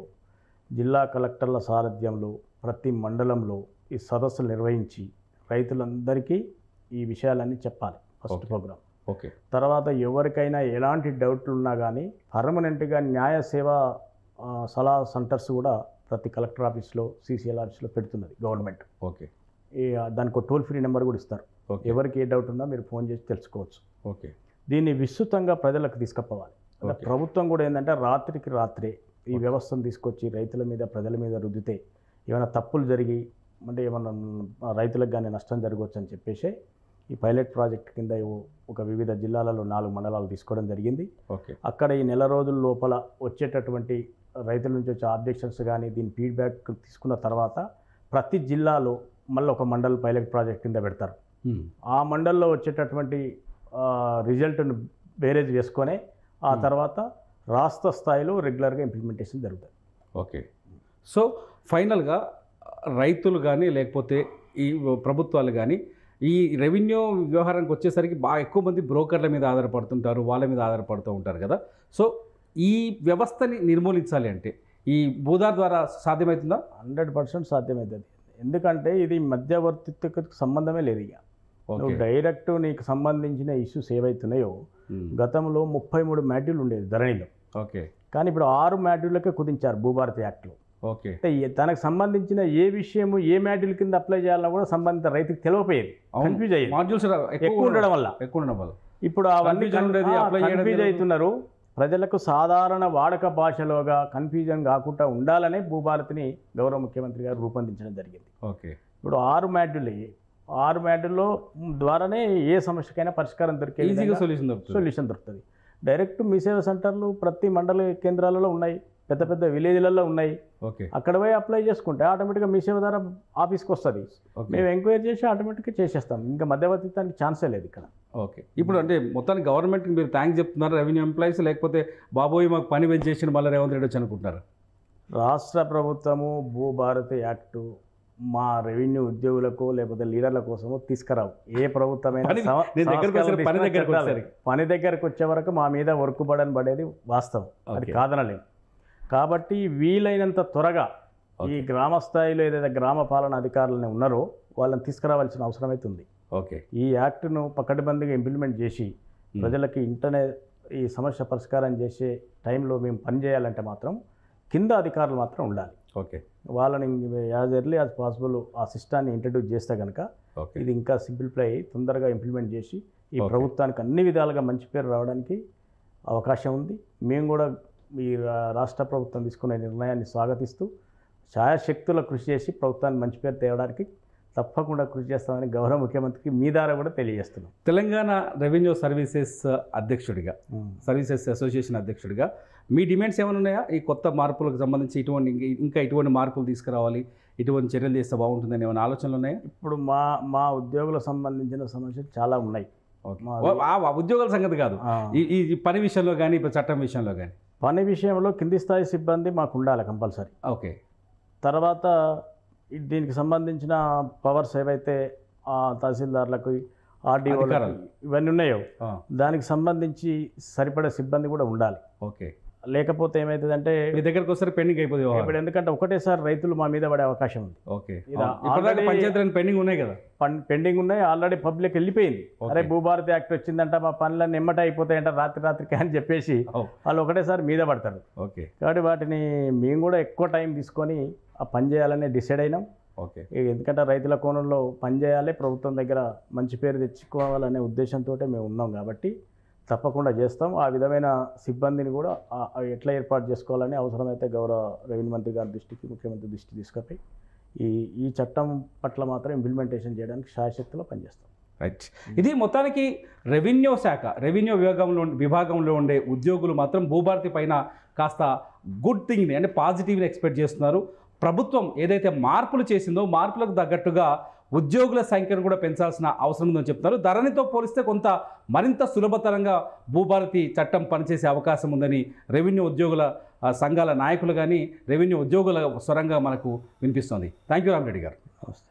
జిల్లా కలెక్టర్ల సారథ్యంలో ప్రతి మండలంలో ఈ సదస్సులు నిర్వహించి రైతులందరికీ ఈ విషయాలన్నీ చెప్పాలి. First programme. ఓకే. తర్వాత ఎవరికైనా ఎలాంటి డౌట్లు ఉన్నా కానీ పర్మనెంట్గా న్యాయ సేవా సలహా సెంటర్స్ కూడా ప్రతి కలెక్టర్ ఆఫీస్లో సీసీఎల్ ఆఫీస్లో పెడుతున్నది గవర్నమెంట్. ఓకే. దానికి ఒక టోల్ ఫ్రీ నెంబర్ కూడా ఇస్తారు. ఎవరికి ఏ డౌట్ ఉన్నా మీరు ఫోన్ చేసి తెలుసుకోవచ్చు. ఓకే. దీన్ని విస్తృతంగా ప్రజలకు తీసుకుపోవాలి. ప్రభుత్వం కూడా ఏంటంటే రాత్రికి రాత్రే ఈ వ్యవస్థను తీసుకొచ్చి రైతుల మీద ప్రజల మీద రుద్దితే ఏమైనా తప్పులు జరిగి అంటే ఏమన్నా రైతులకు కానీ నష్టం జరగవచ్చు అని చెప్పేసి ఈ పైలట్ ప్రాజెక్ట్ కింద ఒక వివిధ జిల్లాలలో 4 మండలాలు తీసుకోవడం జరిగింది. ఓకే. అక్కడ ఈ నెల రోజుల లోపల వచ్చేటటువంటి రైతుల నుంచి వచ్చే ఆబ్జెక్షన్స్ కానీ దీని ఫీడ్బ్యాక్ తీసుకున్న తర్వాత ప్రతి జిల్లాలో మళ్ళీ ఒక మండల్ పైలట్ ప్రాజెక్ట్ కింద పెడతారు. ఆ మండల్లో వచ్చేటటువంటి రిజల్ట్ను బేరేజ్ వేసుకొని ఆ తర్వాత రాష్ట్ర స్థాయిలో రెగ్యులర్గా ఇంప్లిమెంటేషన్ జరుగుతుంది. ఓకే. సో ఫైనల్గా రైతులు కానీ లేకపోతే ఈ ప్రభుత్వాలు కానీ ఈ రెవెన్యూ వ్యవహారానికి వచ్చేసరికి బాగా ఎక్కువ మంది బ్రోకర్ల మీద ఆధారపడుతుంటారు, వాళ్ళ మీద ఆధారపడుతూ ఉంటారు కదా. సో ఈ వ్యవస్థని నిర్మూలించాలి అంటే ఈ భూదార్ ద్వారా సాధ్యమవుతుందా? 100% సాధ్యమవుతుంది. ఎందుకంటే ఇది మధ్యవర్తిత్వకు సంబంధమే లేదు. ఇక నువ్వు డైరెక్ట్ నీకు సంబంధించిన ఇష్యూస్ ఏవైతున్నాయో గతంలో 33 మాడ్యూల్ ఉండేది ధరణిలో. ఓకే. కానీ ఇప్పుడు 6 మాడ్యూళ్ళకే కుదించారు భూభారతి యాక్ట్లో. ఓకే. అంటే తనకు సంబంధించిన ఏ విషయము ఏ మాడ్యూల్ కింద అప్లై చేయాలన్నా కూడా సంబంధిత రైతుకి తెలియపోయేది, కన్ఫ్యూజ్ అయ్యేది. మాడ్యూల్స్ ఎక్కువ ఉండడం వల్ల ఇప్పుడు అవన్నీ కన్ఫ్యూజ్ అవుతున్నారు. ప్రజలకు సాధారణ వాడక భాషలోగా కన్ఫ్యూజన్ కాకుండా ఉండాలనే భూభారతిని గౌరవ ముఖ్యమంత్రి గారు రూపొందించడం జరిగింది. ఓకే. ఇప్పుడు 6 మాడ్యూల్లో ద్వారానే ఏ సమస్యకైనా పరిష్కారం దొరికే సొల్యూషన్ దొరుకుతుంది. డైరెక్ట్ మీ సేవా సెంటర్లు ప్రతి మండల కేంద్రాలలో ఉన్నాయి, పెద్ద పెద్ద విలేజ్లలో ఉన్నాయి. ఓకే. అక్కడ పోయి అప్లై చేసుకుంటే ఆటోమేటిక్గా మీ సేవ ద్వారా ఆఫీస్కి వస్తుంది. మేము ఎంక్వైరీ చేసి ఆటోమేటిక్గా చేసేస్తాం. ఇంకా మధ్యవర్తిత్వానికి ఛాన్సే లేదు ఇక్కడ. ఓకే. ఇప్పుడు అంటే మొత్తానికి గవర్నమెంట్కి మీరు థ్యాంక్స్ చెప్తున్నారు రెవెన్యూ ఎంప్లాయీస్, లేకపోతే బాబోయ్ మాకు పని పెంచేసిన మళ్ళీ రేవంత్ రెడ్డి వచ్చి అనుకుంటున్నారు? రాష్ట్ర ప్రభుత్వము భూభారతి యాక్టు మా రెవెన్యూ ఉద్యోగులకు లేకపోతే లీడర్ల కోసము తీసుకురావు. ఏ ప్రభుత్వమైనా పని దగ్గరకు వచ్చే వరకు మా మీద వర్క్ బర్డెన్ పడేది వాస్తవం, అది కాదనలేము. కాబట్టి వీలైనంత త్వరగా ఈ గ్రామ స్థాయిలో ఏదైతే గ్రామ పాలన అధికారులు ఉన్నారో వాళ్ళని తీసుకురావాల్సిన అవసరం అయితే ఉంది. ఓకే. ఈ యాక్ట్ను పకడ్బందీగా ఇంప్లిమెంట్ చేసి ప్రజలకి ఇంటర్నెట్ ఈ సమస్య పరిష్కారం చేసే టైంలో మేము పనిచేయాలంటే మాత్రం కింద అధికారులు మాత్రం ఉండాలి. ఓకే. వాళ్ళని యాజ్ ఎర్లీ యాజ్ పాసిబుల్ ఆ సిస్టాన్ని ఇంట్రడ్యూస్ చేస్తే కనుక ఇది ఇంకా సింప్లిఫై అయ్యి తొందరగా ఇంప్లిమెంట్ చేసి ఈ ప్రభుత్వానికి అన్ని విధాలుగా మంచి పేరు రావడానికి అవకాశం ఉంది. మేము కూడా ఈ రాష్ట్ర ప్రభుత్వం తీసుకునే నిర్ణయాన్ని స్వాగతిస్తూ ఛాయాశక్తుల కృషి చేసి ప్రభుత్వాన్ని మంచి పేరు తేవడానికి తప్పకుండా కృషి చేస్తామని గౌరవ ముఖ్యమంత్రికి మీ ద్వారా కూడా తెలియజేస్తున్నాం. తెలంగాణ రెవెన్యూ సర్వీసెస్ అధ్యక్షుడిగా, సర్వీసెస్ అసోసియేషన్ అధ్యక్షుడిగా మీ డిమాండ్స్ ఏమైనా ఉన్నాయా? ఈ కొత్త మార్పులకు సంబంధించి ఇంకా ఇటువంటి మార్పులు తీసుకురావాలి, ఇటువంటి చర్యలు చేస్తే బాగుంటుందని ఏమైనా ఆలోచనలు ఉన్నాయా? ఇప్పుడు మా ఉద్యోగులకు సంబంధించిన సమస్యలు చాలా ఉన్నాయి. ఉద్యోగాల సంగతి కాదు, ఈ పని విషయంలో కానీ ఇప్పుడు చట్టం విషయంలో కానీ. పని విషయంలో కింది స్థాయి సిబ్బంది మాకు ఉండాలి కంపల్సరీ. ఓకే. తర్వాత దీనికి సంబంధించిన పవర్స్ ఏవైతే తహసీల్దార్లకు, ఆర్డీఓ ఇవన్నీ ఉన్నాయో దానికి సంబంధించి సరిపడే సిబ్బంది కూడా ఉండాలి. ఓకే. లేకపోతే ఏమవుతుందంటే మీ దగ్గరకు వస్తే పెండింగ్ అయిపోతుంది ఇప్పుడు. ఎందుకంటే ఒకటేసారి రైతులు మా మీద పడే అవకాశం ఉంది. ఓకే. పంచాయతీ పెండింగ్ ఉన్నాయి కదా, పెండింగ్ ఉన్నాయి. ఆల్రెడీ పబ్లిక్ వెళ్ళిపోయింది, అరే భూభారతి యాక్ట్ వచ్చిందంట, మా పనులన్నీ ఎమ్మట అయిపోతాయంట రాత్రికి అని చెప్పేసి వాళ్ళు ఒకటేసారి మీద పడతారు. ఓకే. కాబట్టి వాటిని మేము కూడా ఎక్కువ టైం తీసుకొని ఆ పని చేయాలని డిసైడ్ అయినాం. ఓకే. ఎందుకంటే రైతుల కోణంలో పని చేయాలి, ప్రభుత్వం దగ్గర మంచి పేరు తెచ్చుకోవాలనే ఉద్దేశంతో మేము ఉన్నాం కాబట్టి తప్పకుండా చేస్తాం. ఆ విధమైన సిబ్బందిని కూడా ఎట్లా ఏర్పాటు చేసుకోవాలని అవసరమైతే గౌరవ రెవెన్యూ మంత్రి గారి దృష్టికి, ముఖ్యమంత్రి దృష్టికి తీసుకుపోయి ఈ చట్టం పట్ల మాత్రం ఇంప్లిమెంటేషన్ చేయడానికి శాయశక్తిలో పనిచేస్తాం. రైట్. ఇది మొత్తానికి రెవెన్యూ శాఖ, రెవెన్యూ విభాగంలో ఉండే ఉద్యోగులు మాత్రం భూభారతి పైన కాస్త గుడ్ థింగ్ని అంటే పాజిటివ్ని ఎక్స్పెక్ట్ చేస్తున్నారు. ప్రభుత్వం ఏదైతే మార్పులు చేసిందో మార్పులకు తగ్గట్టుగా ఉద్యోగుల సంఖ్యను కూడా పెంచాల్సిన అవసరం ఉందని చెప్తున్నారు. ధరణితో పోలిస్తే కొంత మరింత సులభతరంగా భూభారతి చట్టం పనిచేసే అవకాశం ఉందని రెవెన్యూ ఉద్యోగుల సంఘాల నాయకులు కానీ రెవెన్యూ ఉద్యోగుల స్వరంగా మనకు వినిపిస్తోంది. థ్యాంక్ యూ రామిరెడ్డి గారు. నమస్తే.